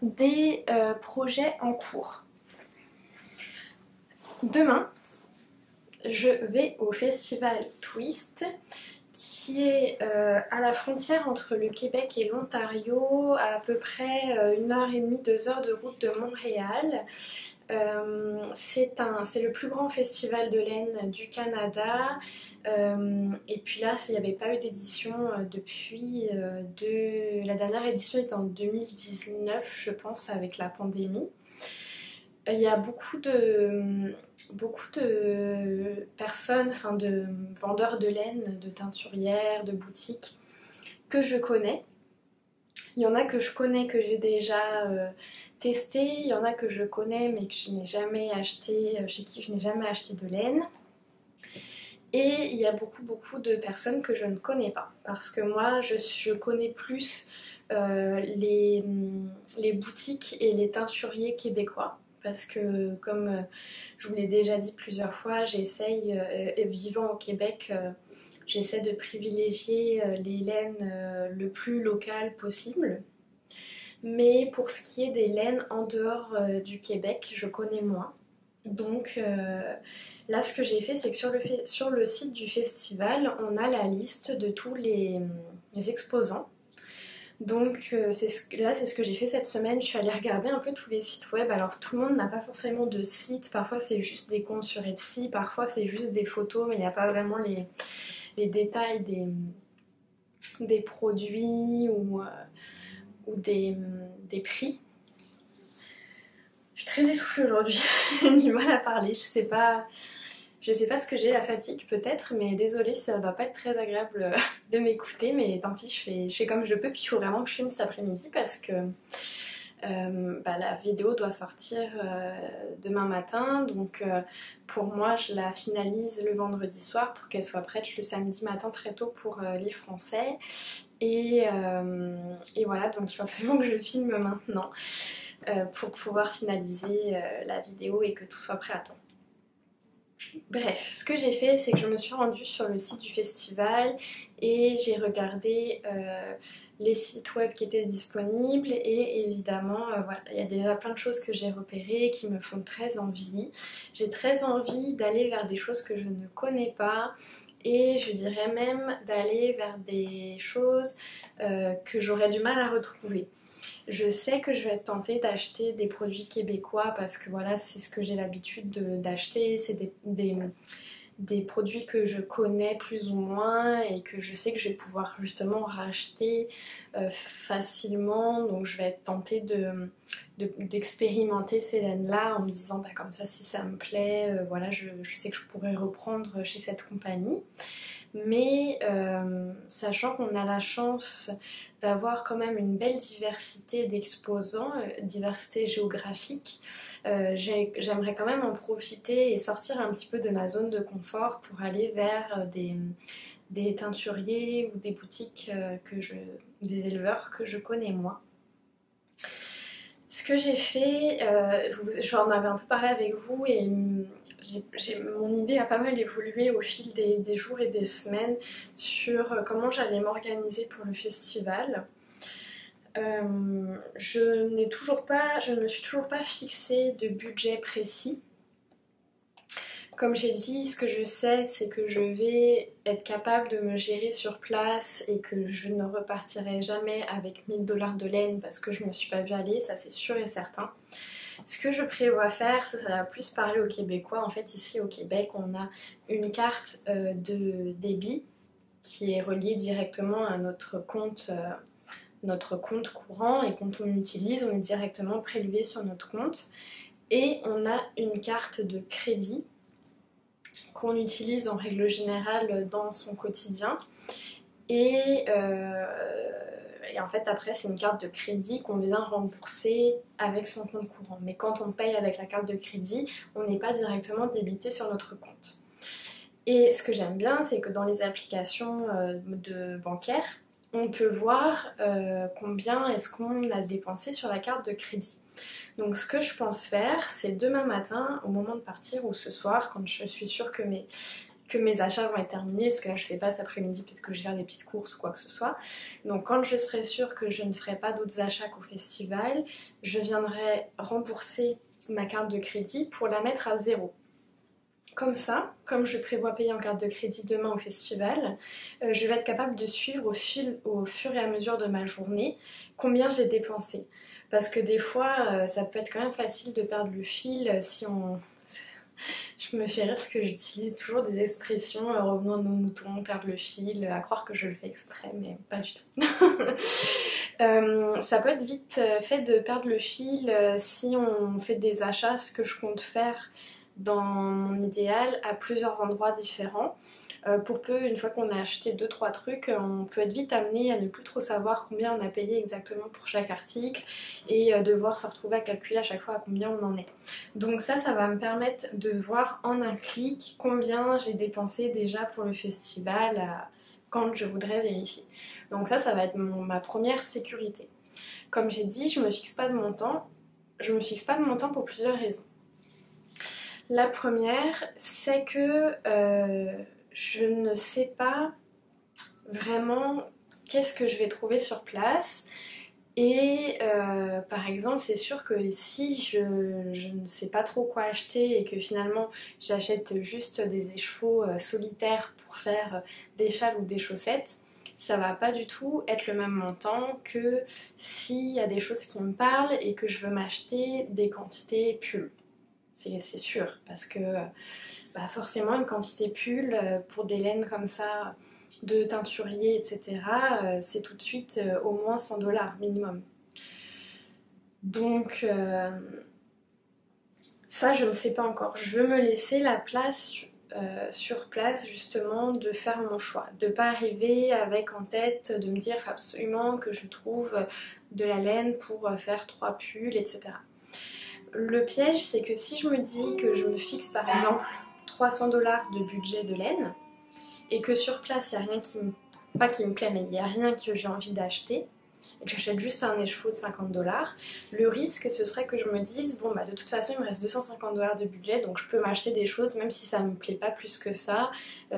des projets en cours. Demain je vais au festival Twist qui est à la frontière entre le Québec et l'Ontario, à peu près 1h30, 2 heures de route de Montréal. C'est le plus grand festival de laine du Canada et puis là il n'y avait pas eu d'édition depuis la dernière édition était en 2019 je pense avec la pandémie. Il y a beaucoup de personnes, enfin de vendeurs de laine, de teinturières, de boutiques que je connais. Il y en a que je connais, que j'ai déjà testé, il y en a que je connais mais que je n'ai jamais acheté, chez qui je n'ai jamais acheté de laine. Et il y a beaucoup de personnes que je ne connais pas. Parce que moi, je connais plus les boutiques et les teinturiers québécois. Parce que comme je vous l'ai déjà dit plusieurs fois, j'essaye, vivant au Québec, j'essaie de privilégier les laines le plus locales possible. Mais pour ce qui est des laines en dehors du Québec, je connais moins. Donc là ce que j'ai fait c'est que sur le site du festival on a la liste de tous les exposants. Donc là c'est ce que j'ai fait cette semaine, je suis allée regarder un peu tous les sites web. Alors tout le monde n'a pas forcément de site, parfois c'est juste des comptes sur Etsy, parfois c'est juste des photos mais il n'y a pas vraiment les détails des produits ou des prix. Je suis très essoufflée aujourd'hui, j'ai du mal à parler, je sais pas ce que j'ai, la fatigue peut-être, mais désolée si ça doit pas être très agréable de m'écouter, mais tant pis, je fais comme je peux, puis il faut vraiment que je filme cet après-midi parce que la vidéo doit sortir demain matin, donc pour moi je la finalise le vendredi soir pour qu'elle soit prête le samedi matin très tôt pour les Français, et voilà, donc il faut absolument que je filme maintenant. Pour pouvoir finaliser la vidéo et que tout soit prêt à temps. Bref, ce que j'ai fait c'est que je me suis rendue sur le site du festival et j'ai regardé les sites web qui étaient disponibles et évidemment voilà, il y a déjà plein de choses que j'ai repérées qui me font très envie. J'ai très envie d'aller vers des choses que je ne connais pas et je dirais même d'aller vers des choses que j'aurais du mal à retrouver. Je sais que je vais être tentée d'acheter des produits québécois parce que voilà, c'est ce que j'ai l'habitude d'acheter. C'est des produits que je connais plus ou moins et que je sais que je vais pouvoir justement racheter facilement. Donc je vais être tentée d'expérimenter ces laines-là en me disant bah, comme ça si ça me plaît, voilà, je sais que je pourrais reprendre chez cette compagnie. Mais sachant qu'on a la chance d'avoir quand même une belle diversité d'exposants, diversité géographique, j'aimerais quand même en profiter et sortir un petit peu de ma zone de confort pour aller vers des teinturiers ou des boutiques, des éleveurs que je connais moi. Ce que j'ai fait, j'en avais un peu parlé avec vous et mon idée a pas mal évolué au fil des jours et des semaines sur comment j'allais m'organiser pour le festival. Je ne me suis toujours pas fixé de budget précis. Comme j'ai dit, ce que je sais, c'est que je vais être capable de me gérer sur place et que je ne repartirai jamais avec 1000 $ de laine parce que je ne me suis pas vue aller, ça c'est sûr et certain. Ce que je prévois faire, ça va plus parler aux Québécois. En fait, ici au Québec, on a une carte de débit qui est reliée directement à notre compte courant, et quand on l'utilise, on est directement prélevé sur notre compte. Et on a une carte de crédit qu'on utilise en règle générale dans son quotidien. Et en fait après c'est une carte de crédit qu'on vient rembourser avec son compte courant. Mais quand on paye avec la carte de crédit, on n'est pas directement débité sur notre compte. Et ce que j'aime bien, c'est que dans les applications bancaires, on peut voir combien est-ce qu'on a dépensé sur la carte de crédit. Donc ce que je pense faire, c'est demain matin, au moment de partir, ou ce soir, quand je suis sûre que mes achats vont être terminés, parce que là je sais pas, cet après-midi peut-être que je vais faire des petites courses ou quoi que ce soit. Donc quand je serai sûre que je ne ferai pas d'autres achats qu'au festival, je viendrai rembourser ma carte de crédit pour la mettre à 0. Comme ça, comme je prévois payer en carte de crédit demain au festival, je vais être capable de suivre au fur et à mesure de ma journée combien j'ai dépensé. Parce que des fois, ça peut être quand même facile de perdre le fil si on... Je me fais rire parce que j'utilise toujours des expressions revenons à nos moutons, perdre le fil, à croire que je le fais exprès, mais pas du tout. Ça peut être vite fait de perdre le fil si on fait des achats, ce que je compte faire dans mon idéal à plusieurs endroits différents. Pour peu, une fois qu'on a acheté 2-3 trucs, on peut être vite amené à ne plus trop savoir combien on a payé exactement pour chaque article et devoir se retrouver à calculer à chaque fois à combien on en est. Donc ça va me permettre de voir en un clic combien j'ai dépensé déjà pour le festival quand je voudrais vérifier. Donc ça va être ma première sécurité. Comme j'ai dit, je me fixe pas de montant. Je me fixe pas de montant pour plusieurs raisons. La première, c'est que je ne sais pas vraiment qu'est-ce que je vais trouver sur place. Et par exemple, c'est sûr que si je ne sais pas trop quoi acheter et que finalement j'achète juste des écheveaux solitaires pour faire des châles ou des chaussettes, ça va pas du tout être le même montant que s'il y a des choses qui me parlent et que je veux m'acheter des quantités pulls. C'est sûr, parce que forcément une quantité pull pour des laines comme ça, de teinturier, etc., c'est tout de suite au moins 100 $ minimum. Donc ça je ne sais pas encore. Je veux me laisser la place sur place justement de faire mon choix, de pas arriver avec en tête de me dire absolument que je trouve de la laine pour faire 3 pulls, etc. Le piège, c'est que si je me dis que je me fixe par exemple 300 $ de budget de laine et que sur place il n'y a rien pas qui me plaît, mais il n'y a rien que j'ai envie d'acheter et que j'achète juste un écheveau de 50 $, le risque ce serait que je me dise bon de toute façon il me reste 250 $ de budget, donc je peux m'acheter des choses même si ça me plaît pas plus que ça,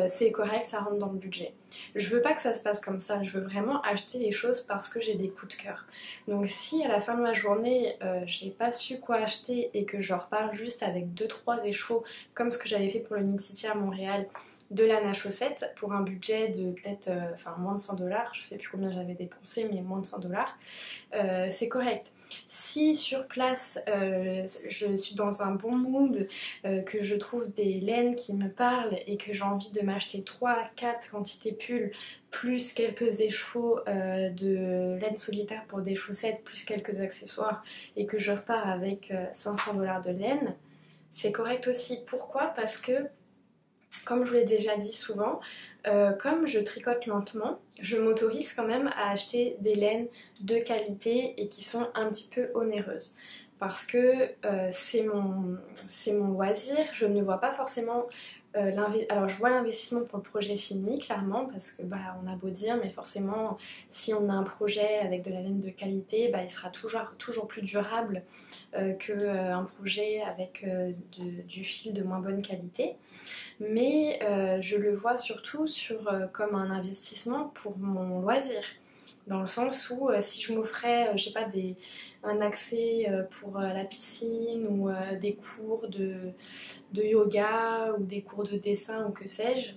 c'est correct, ça rentre dans le budget. Je veux pas que ça se passe comme ça, je veux vraiment acheter les choses parce que j'ai des coups de cœur. Donc si à la fin de ma journée j'ai pas su quoi acheter et que je repars juste avec 2-3 écheveaux comme ce que j'avais fait pour le Knit City à Montréal de laine à chaussettes pour un budget de peut-être moins de 100 $, je sais plus combien j'avais dépensé, mais moins de 100 $, c'est correct. Si sur place je suis dans un bon mood, que je trouve des laines qui me parlent et que j'ai envie de m'acheter 3-4 quantités pulls plus quelques échevaux de laine solitaire pour des chaussettes plus quelques accessoires et que je repars avec 500 $ de laine, c'est correct aussi. Pourquoi? Parce que comme je vous l'ai déjà dit souvent, comme je tricote lentement, je m'autorise quand même à acheter des laines de qualité et qui sont un petit peu onéreuses. Parce que c'est mon loisir, je ne vois pas forcément alors je vois l'investissement pour le projet fini, clairement, parce que on a beau dire, mais forcément, si on a un projet avec de la laine de qualité, il sera toujours plus durable qu'un projet avec du fil de moins bonne qualité. Mais je le vois surtout comme un investissement pour mon loisir. Dans le sens où si je m'offrais, je sais pas, un accès pour la piscine ou des cours de yoga ou des cours de dessin ou que sais-je,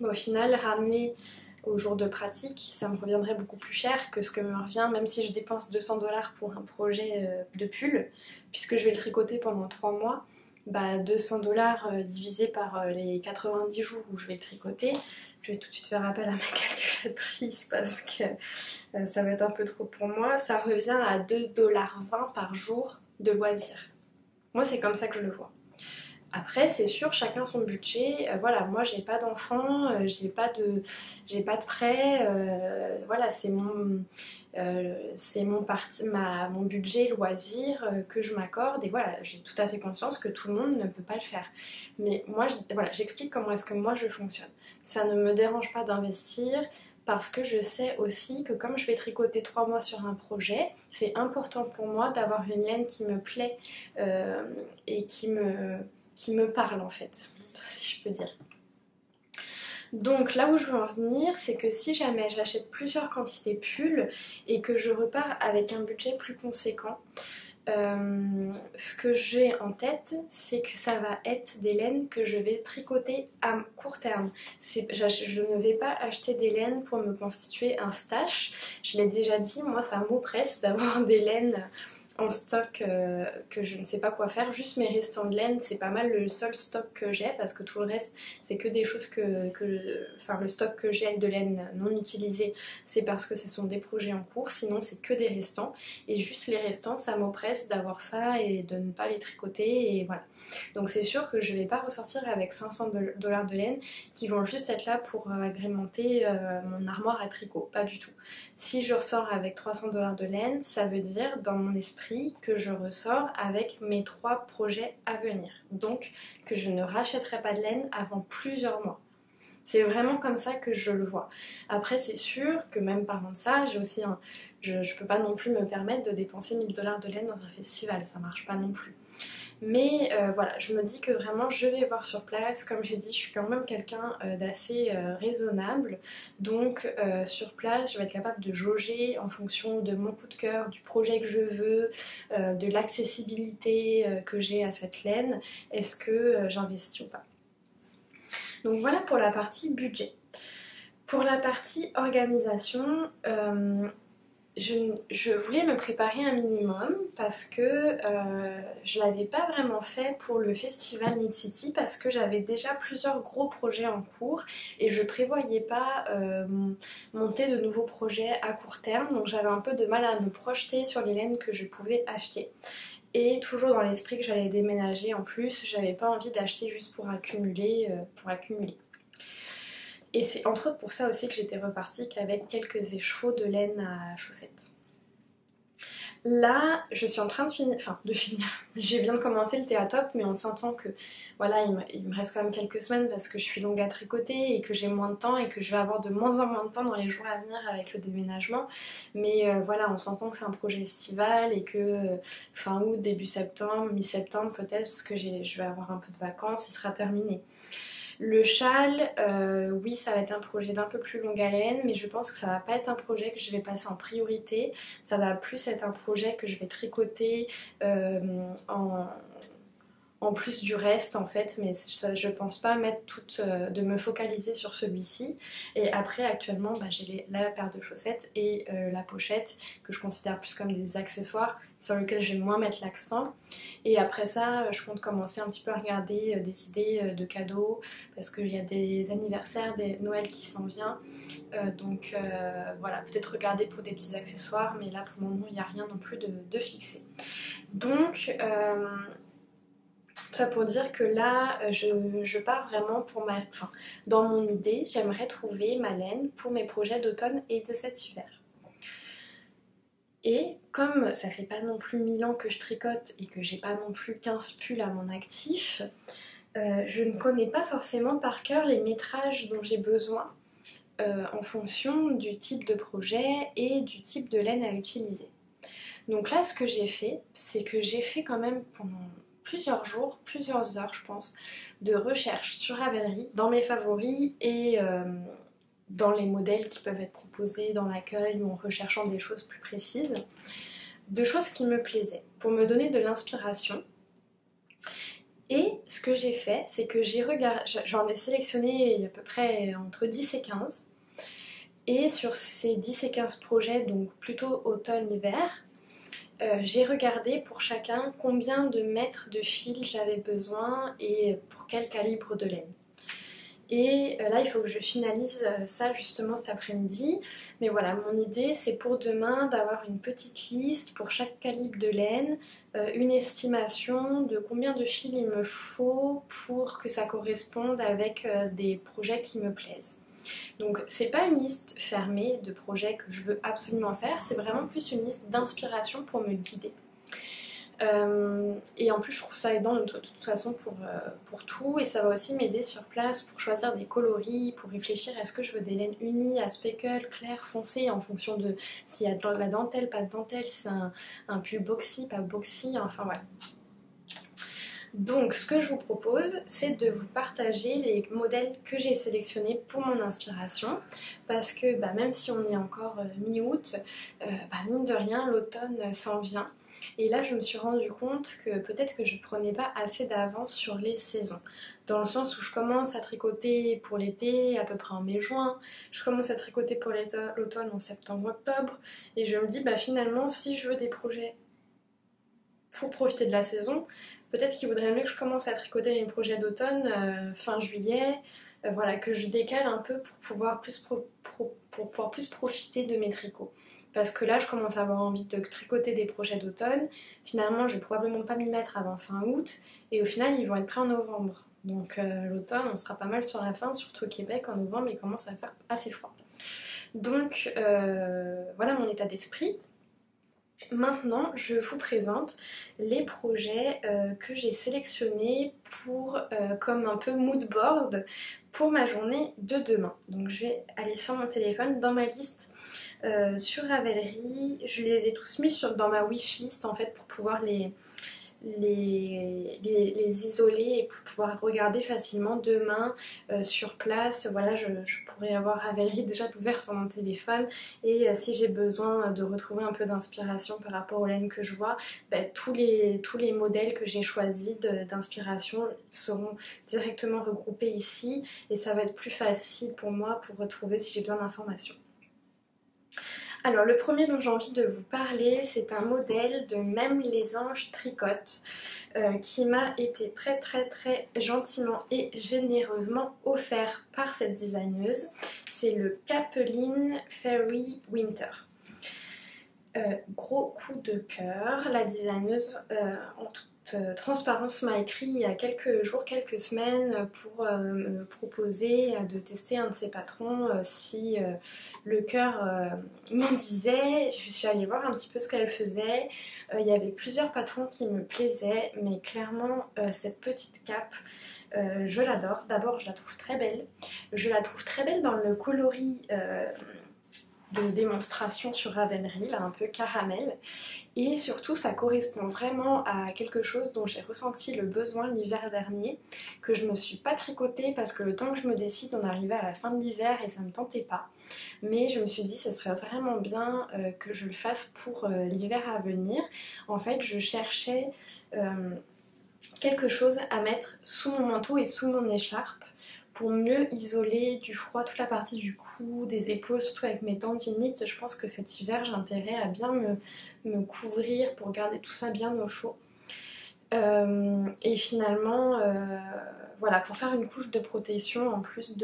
au final, ramener au jour de pratique, ça me reviendrait beaucoup plus cher que ce que me revient, même si je dépense 200 $ pour un projet de pull, puisque je vais le tricoter pendant 3 mois. 200 $ divisé par les 90 jours où je vais le tricoter, je vais tout de suite faire appel à ma calculatrice parce que ça va être un peu trop pour moi, ça revient à 2,20 $ par jour de loisirs. Moi c'est comme ça que je le vois. Après c'est sûr, chacun son budget, voilà, moi j'ai pas d'enfants, j'ai pas de prêt, voilà, c'est mon budget loisir que je m'accorde et voilà, j'ai tout à fait conscience que tout le monde ne peut pas le faire. Mais moi, voilà, j'explique comment est-ce que moi je fonctionne. Ça ne me dérange pas d'investir parce que je sais aussi que comme je vais tricoter 3 mois sur un projet, c'est important pour moi d'avoir une laine qui me plaît et qui me parle en fait, si je peux dire. Donc là où je veux en venir, c'est que si jamais j'achète plusieurs quantités pulls et que je repars avec un budget plus conséquent, ce que j'ai en tête, c'est que ça va être des laines que je vais tricoter à court terme. Je ne vais pas acheter des laines pour me constituer un stash. Je l'ai déjà dit, moi ça m'oppresse d'avoir des laines en stock que je ne sais pas quoi faire. Juste mes restants de laine, c'est pas mal le seul stock que j'ai parce que tout le reste, c'est que des choses le stock que j'ai de laine non utilisée, c'est parce que ce sont des projets en cours. Sinon, c'est que des restants. Et juste les restants, ça m'oppresse d'avoir ça et de ne pas les tricoter. Et voilà. Donc, c'est sûr que je vais pas ressortir avec 500 $ de laine qui vont juste être là pour agrémenter mon armoire à tricot. Pas du tout. Si je ressors avec 300 $ de laine, ça veut dire dans mon esprit que je ressors avec mes 3 projets à venir. Donc que je ne rachèterai pas de laine avant plusieurs mois. C'est vraiment comme ça que je le vois. Après c'est sûr que même parlant de ça, j'ai aussi je peux pas non plus me permettre de dépenser 1000 $ de laine dans un festival, ça marche pas non plus. Mais voilà, je me dis que vraiment je vais voir sur place. Comme j'ai dit, je suis quand même quelqu'un d'assez raisonnable. Donc sur place, je vais être capable de jauger en fonction de mon coup de cœur, du projet que je veux, de l'accessibilité que j'ai à cette laine. Est-ce que j'investis ou pas? Donc voilà pour la partie budget. Pour la partie organisation, je voulais me préparer un minimum parce que je l'avais pas vraiment fait pour le festival Knit City parce que j'avais déjà plusieurs gros projets en cours et je prévoyais pas monter de nouveaux projets à court terme, donc j'avais un peu de mal à me projeter sur les laines que je pouvais acheter. Et toujours dans l'esprit que j'allais déménager en plus, j'avais pas envie d'acheter juste pour accumuler. Et c'est entre autres pour ça aussi que j'étais repartie qu'avec quelques écheveaux de laine à chaussettes. Là, je suis en train de finir, je viens de commencer le théatop, mais on s'entend que voilà, il me reste quand même quelques semaines parce que je suis longue à tricoter et que j'ai moins de temps et que je vais avoir de moins en moins de temps dans les jours à venir avec le déménagement. Mais voilà, on s'entend que c'est un projet estival et que fin août, début septembre, mi-septembre peut-être, parce que je vais avoir un peu de vacances, il sera terminé. Le châle, oui, ça va être un projet d'un peu plus longue haleine, mais je pense que ça va pas être un projet que je vais passer en priorité. Ça va plus être un projet que je vais tricoter en plus du reste en fait, mais ça, je pense pas mettre de me focaliser sur celui-ci. Et après actuellement j'ai la paire de chaussettes et la pochette que je considère plus comme des accessoires sur lesquels je vais moins mettre l'accent. Et après ça je compte commencer un petit peu à regarder des idées de cadeaux parce qu'il y a des anniversaires, des Noël qui s'en vient. Donc voilà, peut-être regarder pour des petits accessoires, mais là pour le moment il n'y a rien non plus de fixé. Donc tout ça pour dire que là, je pars vraiment pour Enfin, dans mon idée, j'aimerais trouver ma laine pour mes projets d'automne et de cet hiver. Et comme ça fait pas non plus 1000 ans que je tricote et que j'ai pas non plus 15 pulls à mon actif, je ne connais pas forcément par cœur les métrages dont j'ai besoin en fonction du type de projet et du type de laine à utiliser. Donc là, ce que j'ai fait, c'est que j'ai fait quand même pendant plusieurs jours, plusieurs heures je pense, de recherche sur Ravelry, dans mes favoris et dans les modèles qui peuvent être proposés dans l'accueil ou en recherchant des choses plus précises, de choses qui me plaisaient, pour me donner de l'inspiration. Et ce que j'ai fait, c'est que j'en ai sélectionné à peu près entre 10 et 15. Et sur ces 10 et 15 projets, donc plutôt automne-hiver, j'ai regardé pour chacun combien de mètres de fil j'avais besoin et pour quel calibre de laine. Et là il faut que je finalise ça justement cet après-midi. Mais voilà, mon idée c'est pour demain d'avoir une petite liste pour chaque calibre de laine, une estimation de combien de fils il me faut pour que ça corresponde avec des projets qui me plaisent. Donc c'est pas une liste fermée de projets que je veux absolument faire, c'est vraiment plus une liste d'inspiration pour me guider. Et en plus je trouve ça aidant de toute façon pour tout, et ça va aussi m'aider sur place pour choisir des coloris, pour réfléchir est-ce que je veux des laines unies, à speckle, clair, foncé, en fonction de s'il y a de la dentelle, pas de dentelle, si c'est un pull boxy, pas boxy, enfin voilà. Donc ce que je vous propose, c'est de vous partager les modèles que j'ai sélectionnés pour mon inspiration, parce que même si on est encore mi-août, mine de rien l'automne s'en vient. Et là je me suis rendu compte que peut-être que je prenais pas assez d'avance sur les saisons, dans le sens où je commence à tricoter pour l'été à peu près en mai-juin, je commence à tricoter pour l'automne en septembre-octobre, et je me dis finalement si je veux des projets pour profiter de la saison, peut-être qu'il vaudrait mieux que je commence à tricoter mes projets d'automne fin juillet, voilà, que je décale un peu pour pouvoir plus profiter de mes tricots. Parce que là, je commence à avoir envie de tricoter des projets d'automne. Finalement, je vais probablement pas m'y mettre avant fin août, et au final, ils vont être prêts en novembre. Donc l'automne, on sera pas mal sur la fin, surtout au Québec, en novembre, il commence à faire assez froid. Donc voilà mon état d'esprit. Maintenant, je vous présente les projets que j'ai sélectionnés comme un peu mood board pour ma journée de demain. Donc je vais aller sur mon téléphone, dans ma liste sur Ravelry. Je les ai tous mis dans ma wishlist en fait pour pouvoir les isoler et pour pouvoir regarder facilement demain sur place. Voilà, je pourrais avoir Ravelry déjà ouvert sur mon téléphone, et si j'ai besoin de retrouver un peu d'inspiration par rapport aux laines que je vois, tous les modèles que j'ai choisis d'inspiration seront directement regroupés ici, et ça va être plus facile pour moi pour retrouver si j'ai besoin d'informations. Alors le premier dont j'ai envie de vous parler, c'est un modèle de Même les anges tricotent qui m'a été très gentiment et généreusement offert par cette designeuse. C'est le Capelin Fairy Winter. Gros coup de cœur, la designeuse en toute transparence m'a écrit il y a quelques jours, quelques semaines pour me proposer de tester un de ses patrons si le cœur m'en disait. Je suis allée voir un petit peu ce qu'elle faisait. Il y avait plusieurs patrons qui me plaisaient, mais clairement cette petite cape, je l'adore. D'abord, je la trouve très belle. Je la trouve très belle dans le coloris de démonstration sur Ravelry, là un peu caramel, et surtout ça correspond vraiment à quelque chose dont j'ai ressenti le besoin l'hiver dernier, que je me suis pas tricotée parce que le temps que je me décide on arrivait à la fin de l'hiver et ça me tentait pas, mais je me suis dit ce serait vraiment bien que je le fasse pour l'hiver à venir. En fait je cherchais quelque chose à mettre sous mon manteau et sous mon écharpe pour mieux isoler du froid toute la partie du cou, des épaules, surtout avec mes tendinites. Je pense que cet hiver j'ai intérêt à bien me couvrir pour garder tout ça bien au chaud. Et finalement, voilà, pour faire une couche de protection en plus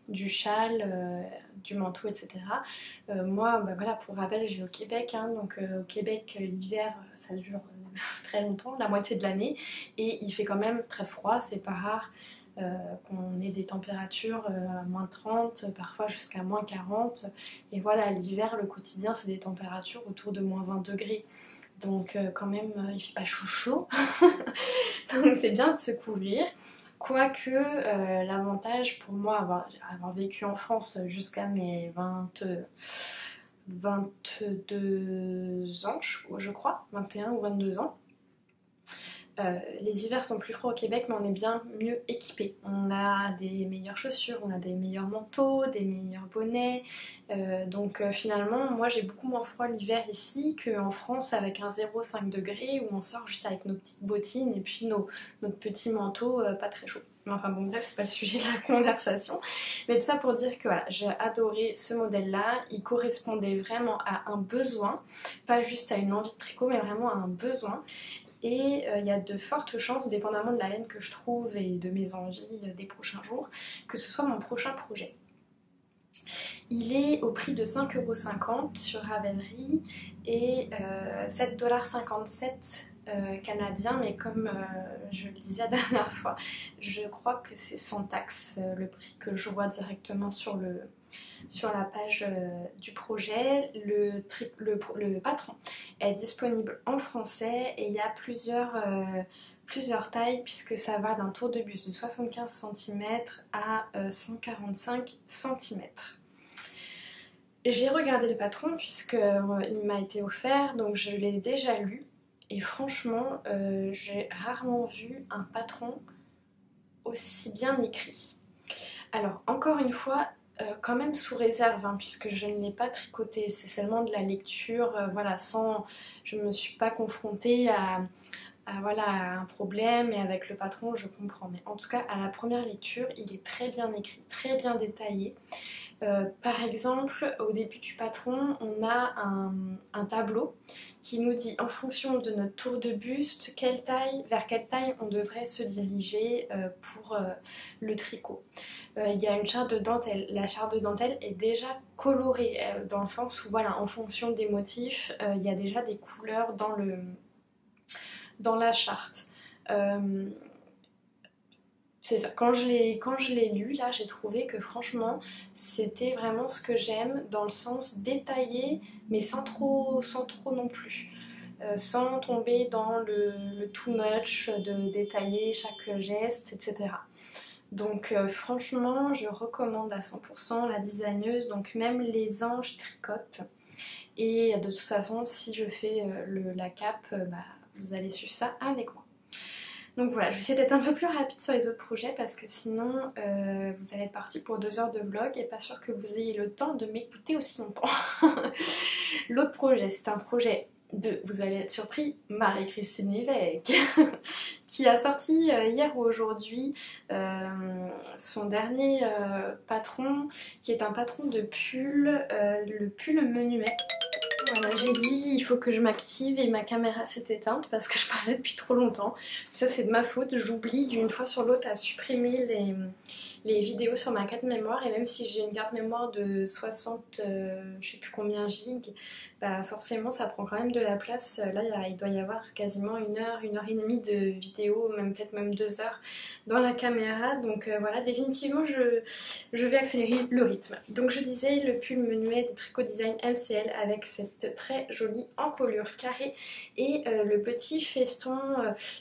du châle, du manteau, etc. Moi, bah voilà, pour rappel, je vis au Québec, hein, donc au Québec, l'hiver, ça dure très longtemps, la moitié de l'année, et il fait quand même très froid, c'est pas rare qu'on ait des températures à moins 30, parfois jusqu'à moins 40, et voilà, l'hiver, le quotidien, c'est des températures autour de moins 20 degrés. Donc quand même, il fait pas chaud. Donc c'est bien de se couvrir. Quoique l'avantage pour moi, avoir vécu en France jusqu'à mes 22 ans, je crois, 21 ou 22 ans, les hivers sont plus froids au Québec, mais on est bien mieux équipé. On a des meilleures chaussures, on a des meilleurs manteaux, des meilleurs bonnets. Donc finalement, moi j'ai beaucoup moins froid l'hiver ici qu'en France avec un 0,5 degrés où on sort juste avec nos petites bottines et puis notre petit manteau pas très chaud. Enfin bon, bref, c'est pas le sujet de la conversation. Mais tout ça pour dire que voilà, j'ai adoré ce modèle-là. Il correspondait vraiment à un besoin, pas juste à une envie de tricot, mais vraiment à un besoin. Et il y a de fortes chances, dépendamment de la laine que je trouve et de mes envies des prochains jours, que ce soit mon prochain projet. Il est au prix de 5,50€ sur Ravelry et 7,57$ canadiens, mais comme je le disais la dernière fois, je crois que c'est sans taxe le prix que je vois directement sur la page du projet. Le patron est disponible en français et il y a plusieurs tailles puisque ça va d'un tour de buste de 75 cm à 145 cm. J'ai regardé le patron puisqu'il m'a été offert, donc je l'ai déjà lu et franchement j'ai rarement vu un patron aussi bien écrit. Alors encore une fois, quand même sous réserve, hein, puisque je ne l'ai pas tricoté, c'est seulement de la lecture, voilà, je ne me suis pas confrontée voilà, à un problème et avec le patron je comprends, mais en tout cas à la première lecture il est très bien écrit, très bien détaillé. Par exemple, au début du patron, on a un tableau qui nous dit en fonction de notre tour de buste vers quelle taille on devrait se diriger pour le tricot. Il y a une charte de dentelle. La charte de dentelle est déjà colorée dans le sens où voilà, en fonction des motifs, il y a déjà des couleurs dans la charte. C'est ça, quand je l'ai lu, là, j'ai trouvé que franchement, c'était vraiment ce que j'aime, dans le sens détaillé, mais sans trop non plus. Sans tomber dans le too much de détailler chaque geste, etc. Donc franchement, je recommande à 100% la designeuse, donc même les anges tricotent. Et de toute façon, si je fais la cape, vous allez suivre ça avec moi. Donc voilà, je vais essayer d'être un peu plus rapide sur les autres projets parce que sinon vous allez être parti pour 2 heures de vlog et pas sûr que vous ayez le temps de m'écouter aussi longtemps. L'autre projet, c'est un projet de, vous allez être surpris, Marie-Christine Lévesque qui a sorti hier ou aujourd'hui son dernier patron qui est un patron de pull, le pull menuet. Voilà, j'ai dit il faut que je m'active et ma caméra s'est éteinte parce que je parlais depuis trop longtemps. Ça c'est de ma faute, j'oublie d'une fois sur l'autre à supprimer les vidéos sur ma carte mémoire et même si j'ai une carte mémoire de 60, je sais plus combien gigs, bah forcément ça prend quand même de la place. Là il doit y avoir quasiment 1 heure, 1 heure et demie de vidéo, peut-être même 2 heures dans la caméra. Donc voilà, définitivement je vais accélérer le rythme. Donc je disais le pull menuet de Tricot Design MCL avec cette très jolie encolure carrée et le petit feston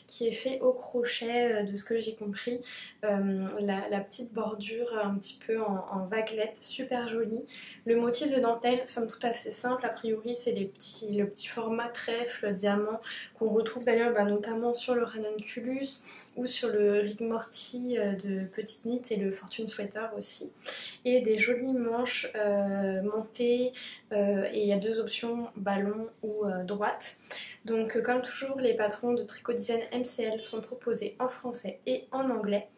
qui est fait au crochet de ce que j'ai compris, la petite bordure un petit peu en vaguelette, super jolie. Le motif de dentelle, somme toute assez simple, a priori c'est le petit format trèfle diamant qu'on retrouve d'ailleurs notamment sur le ranunculus ou sur le Rigmorty de Petite Knit et le Fortune Sweater aussi. Et des jolies manches montées et il y a 2 options option ballon ou droite. Donc comme toujours, les patrons de Tricot Design MCL sont proposés en français et en anglais.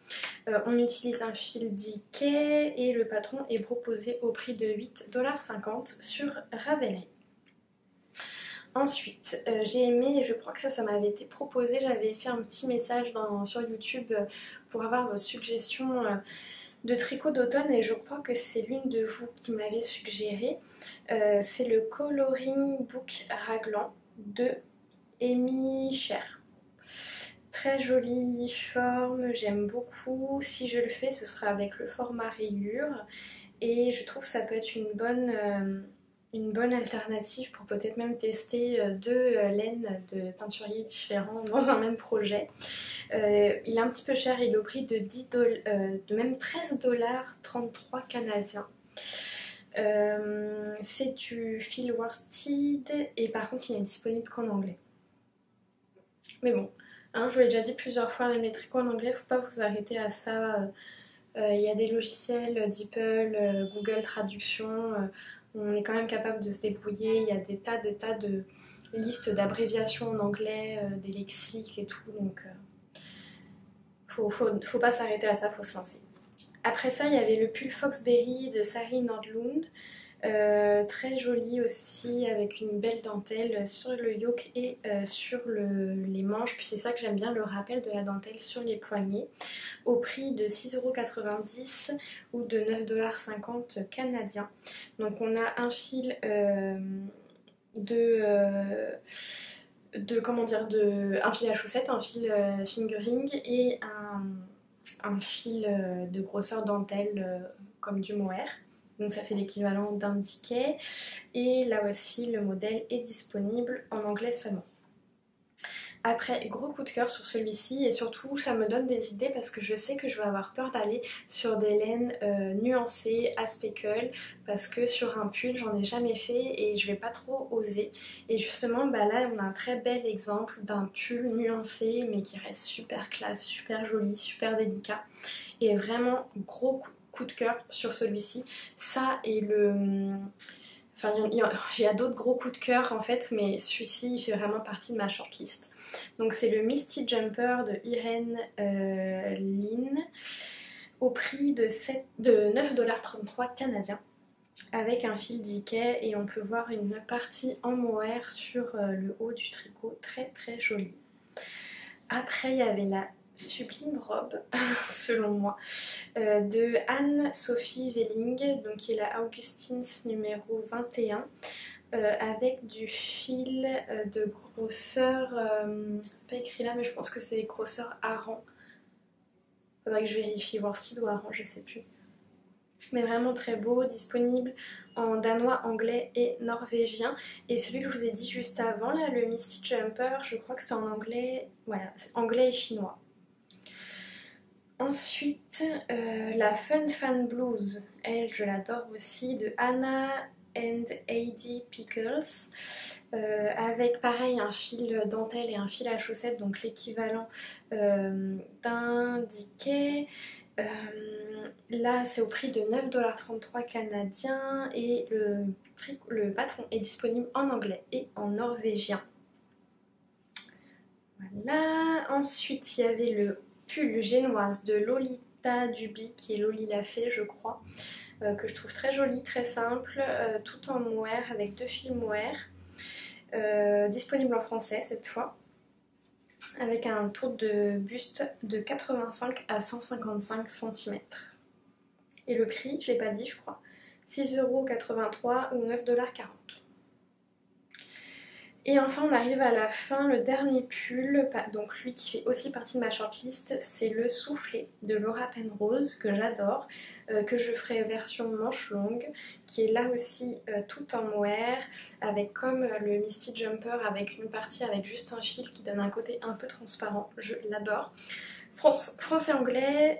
On utilise un fil Dickey et le patron est proposé au prix de 8,50 $ sur Ravelry. Ensuite, j'ai aimé, et je crois que ça m'avait été proposé, j'avais fait un petit message sur YouTube pour avoir vos suggestions de tricot d'automne et je crois que c'est l'une de vous qui me l'avait suggéré. C'est le Coloring Book Raglan de Amy Cher. Très jolie forme, j'aime beaucoup. Si je le fais, ce sera avec le format rayure et je trouve que ça peut être une bonne alternative pour peut-être même tester deux laines de teinturiers différents dans un même projet. Il est un petit peu cher, il est au prix de de même 13,33 $ canadiens. C'est du fil worsted et par contre il n'est disponible qu'en anglais. Mais bon, hein, je vous l'ai déjà dit plusieurs fois, même les tricots en anglais, faut pas vous arrêter à ça. Il y a des logiciels, DeepL, Google Traduction, on est quand même capable de se débrouiller. Il y a des tas de listes d'abréviations en anglais, des lexiques et tout, donc faut pas s'arrêter à ça, faut se lancer. Après ça, il y avait le pull Foxberry de Sari Nordlund. Très joli aussi avec une belle dentelle sur le yoke et sur les manches, puis c'est ça que j'aime bien, le rappel de la dentelle sur les poignets, au prix de 6,90 € ou de 9,50 $ canadiens. Donc on a un fil un fil à chaussettes, un fil fingering et un fil de grosseur dentelle comme du mohair. Donc ça fait l'équivalent d'un Dickey. Et là aussi, le modèle est disponible en anglais seulement. Après, gros coup de cœur sur celui-ci et surtout ça me donne des idées parce que je sais que je vais avoir peur d'aller sur des laines nuancées à speckle parce que sur un pull j'en ai jamais fait et je vais pas trop oser. Et justement là on a un très bel exemple d'un pull nuancé mais qui reste super classe, super joli, super délicat et vraiment gros coup de cœur sur celui-ci. Ça et enfin, il y a d'autres gros coups de cœur en fait, mais celui-ci il fait vraiment partie de ma shortlist. Donc c'est le Misty Jumper de Irene Lynn au prix de 9,33 $ canadiens avec un fil Dickey et on peut voir une partie en mohair sur le haut du tricot, très très jolie. Après il y avait la sublime robe, selon moi, de Anne-Sophie Welling, donc qui est la Augustins numéro 21, avec du fil de grosseur, c'est pas écrit là mais je pense que c'est grosseur hareng. Faudrait que je vérifie, worsted ou hareng, je sais plus. Mais vraiment très beau, disponible en danois, anglais et norvégien. Et celui que je vous ai dit juste avant, là, le Misty Jumper, je crois que c'est en anglais, voilà, c'est anglais et chinois. Ensuite, la Fun Fan Blues, elle je l'adore aussi, de Anna and Heidi Pickles, avec pareil un fil dentelle et un fil à chaussettes, donc l'équivalent d'un Dickey. Là c'est au prix de 9,33 $ canadiens et le patron est disponible en anglais et en norvégien. Voilà, ensuite il y avait le pull génoise de Lolita Duby, qui est Loli la fée je crois, que je trouve très joli, très simple, tout en mohair avec deux fils mohair, disponible en français cette fois, avec un tour de buste de 85 à 155 cm. Et le prix, je l'ai pas dit je crois, 6,83 € ou 9,40 $. Et enfin on arrive à la fin, le dernier pull, donc lui qui fait aussi partie de ma shortlist, c'est le Soufflé de Laura Penrose, que j'adore, que je ferai version manche longue, qui est là aussi tout en mohair, avec comme le Misty Jumper, avec une partie avec juste un fil qui donne un côté un peu transparent, je l'adore. Français-anglais,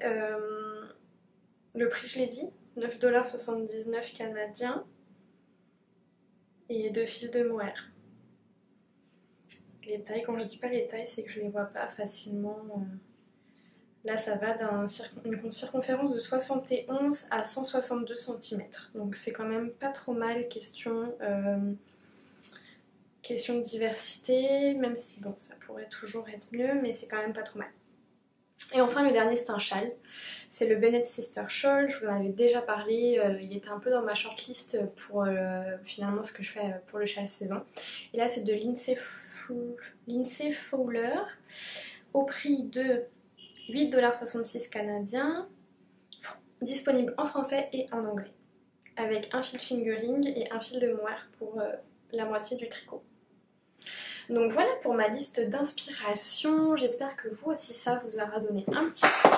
le prix je l'ai dit, 9,79 $ canadiens, et deux fils de mohair. Les tailles, quand je dis pas les tailles, c'est que je les vois pas facilement. Là, ça va d'une circonférence de 71 à 162 cm. Donc c'est quand même pas trop mal, question question de diversité, même si bon ça pourrait toujours être mieux, mais c'est quand même pas trop mal. Et enfin le dernier c'est un châle, c'est le Bennett Sister Shawl, je vous en avais déjà parlé, il était un peu dans ma shortlist pour finalement ce que je fais pour le châle saison. Et là c'est de Lindsay Fowler au prix de 8,66$ canadiens, disponible en français et en anglais, avec un fil fingering et un fil de mohair pour la moitié du tricot. Donc voilà pour ma liste d'inspiration, j'espère que vous aussi ça vous aura donné un petit peu...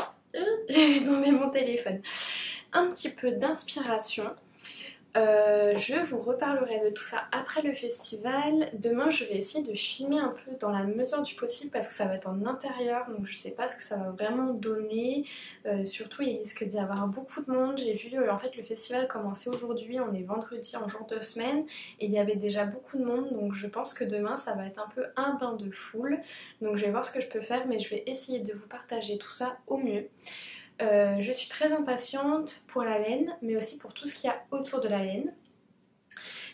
J'avais tombé mon téléphone. Un petit peu d'inspiration. Je vous reparlerai de tout ça après le festival. Demain je vais essayer de filmer un peu dans la mesure du possible parce que ça va être en intérieur, donc je sais pas ce que ça va vraiment donner. Surtout il risque d'y avoir beaucoup de monde. J'ai vu en fait le festival commencer aujourd'hui, on est vendredi en jour de semaine et il y avait déjà beaucoup de monde, donc je pense que demain ça va être un peu un bain de foule. Donc je vais voir ce que je peux faire, mais je vais essayer de vous partager tout ça au mieux. Je suis très impatiente pour la laine, mais aussi pour tout ce qu'il y a autour de la laine.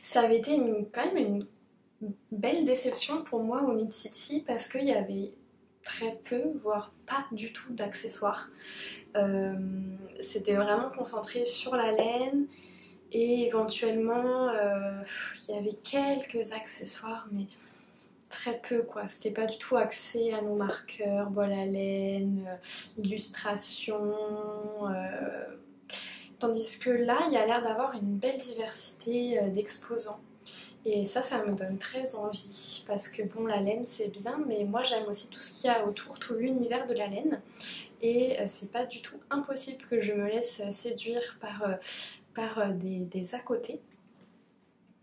Ça avait été quand même une belle déception pour moi au Mid City parce qu'il y avait très peu, voire pas du tout d'accessoires. C'était vraiment concentré sur la laine et éventuellement il y avait quelques accessoires, mais très peu quoi, c'était pas du tout axé à nos marqueurs, bol à laine, illustration, tandis que là il y a l'air d'avoir une belle diversité d'exposants et ça me donne très envie parce que bon la laine c'est bien mais moi j'aime aussi tout ce qu'il y a autour, tout l'univers de la laine et c'est pas du tout impossible que je me laisse séduire par des à côté.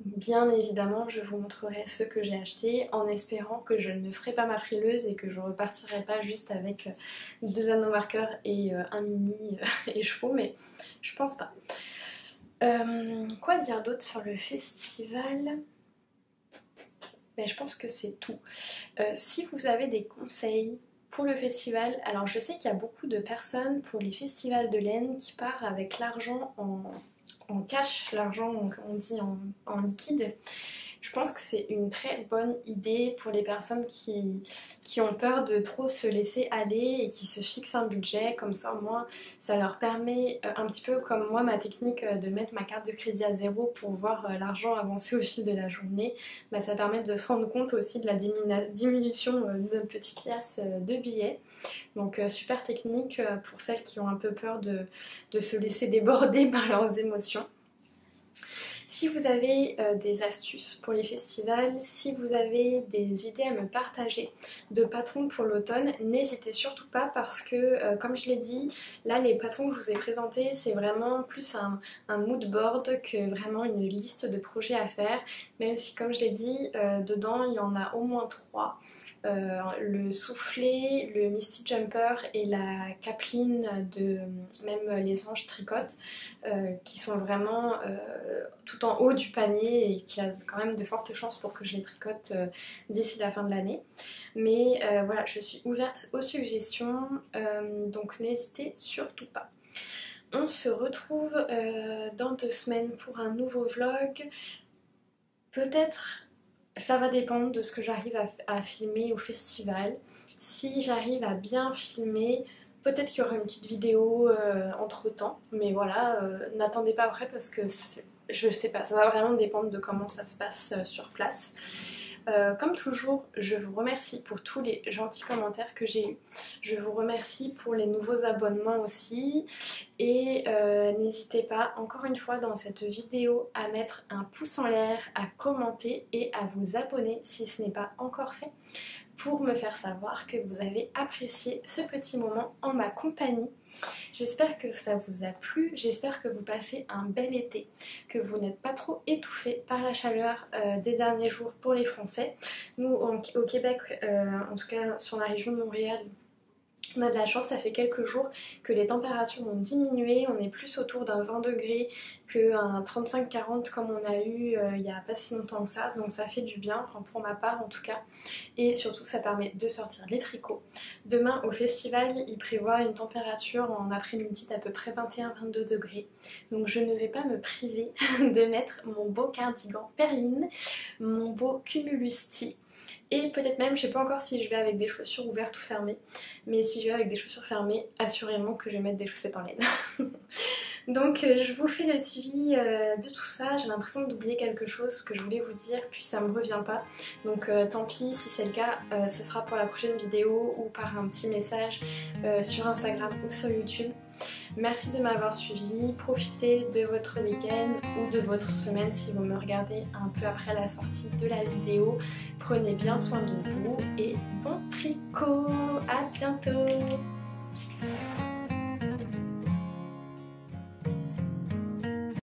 Bien évidemment, je vous montrerai ce que j'ai acheté en espérant que je ne ferai pas ma frileuse et que je repartirai pas juste avec 2 anneaux marqueurs et un mini écheveau, mais je pense pas. Quoi dire d'autre sur le festival? Ben, je pense que c'est tout. Si vous avez des conseils pour le festival, alors je sais qu'il y a beaucoup de personnes pour les festivals de laine qui partent avec l'argent en cash, l'argent on dit en liquide. Je pense que c'est une très bonne idée pour les personnes qui ont peur de trop se laisser aller et qui se fixent un budget. Comme ça au moins ça leur permet, un petit peu comme moi ma technique de mettre ma carte de crédit à zéro pour voir l'argent avancer au fil de la journée, bah, ça permet de se rendre compte aussi de la diminution de notre petite liasse de billets. Donc super technique pour celles qui ont un peu peur de se laisser déborder par leurs émotions. Si vous avez des astuces pour les festivals, si vous avez des idées à me partager de patrons pour l'automne, n'hésitez surtout pas parce que, comme je l'ai dit, là les patrons que je vous ai présentés, c'est vraiment plus un mood board que vraiment une liste de projets à faire, même si comme je l'ai dit, dedans il y en a au moins 3. Le soufflet, le Misty Jumper et la capeline de même les anges tricotent qui sont vraiment tout en haut du panier et qui a quand même de fortes chances pour que je les tricote d'ici la fin de l'année. Mais voilà, je suis ouverte aux suggestions, donc n'hésitez surtout pas. On se retrouve dans 2 semaines pour un nouveau vlog. Peut-être ça va dépendre de ce que j'arrive à filmer au festival. Si j'arrive à bien filmer, peut-être qu'il y aura une petite vidéo entre temps. Mais voilà, n'attendez pas après parce que je sais pas, ça va vraiment dépendre de comment ça se passe sur place. Comme toujours, je vous remercie pour tous les gentils commentaires que j'ai eus. Je vous remercie pour les nouveaux abonnements aussi. Et n'hésitez pas, encore une fois, dans cette vidéo, à mettre un pouce en l'air, à commenter et à vous abonner si ce n'est pas encore fait, pour me faire savoir que vous avez apprécié ce petit moment en ma compagnie. J'espère que ça vous a plu, j'espère que vous passez un bel été, que vous n'êtes pas trop étouffés par la chaleur des derniers jours pour les Français. Nous au Québec, en tout cas sur la région de Montréal, On a de la chance, ça fait quelques jours que les températures ont diminué, on est plus autour d'un 20 degrés qu'un 35-40 comme on a eu il n'y a pas si longtemps que ça, donc ça fait du bien, enfin pour ma part en tout cas, et surtout ça permet de sortir les tricots. Demain au festival, il prévoit une température en après-midi d'à peu près 21-22 degrés, donc je ne vais pas me priver de mettre mon beau cardigan Perline, mon beau Cumulus Tee. Et peut-être même, je sais pas encore si je vais avec des chaussures ouvertes ou fermées, mais si je vais avec des chaussures fermées, assurément que je vais mettre des chaussettes en laine. Donc je vous fais le suivi de tout ça, j'ai l'impression d'oublier quelque chose que je voulais vous dire, puis ça me revient pas. Donc tant pis, si c'est le cas, ce sera pour la prochaine vidéo ou par un petit message sur Instagram ou sur YouTube. Merci de m'avoir suivi, profitez de votre week-end ou de votre semaine si vous me regardez un peu après la sortie de la vidéo. Prenez bien soin de vous et bon tricot, à bientôt!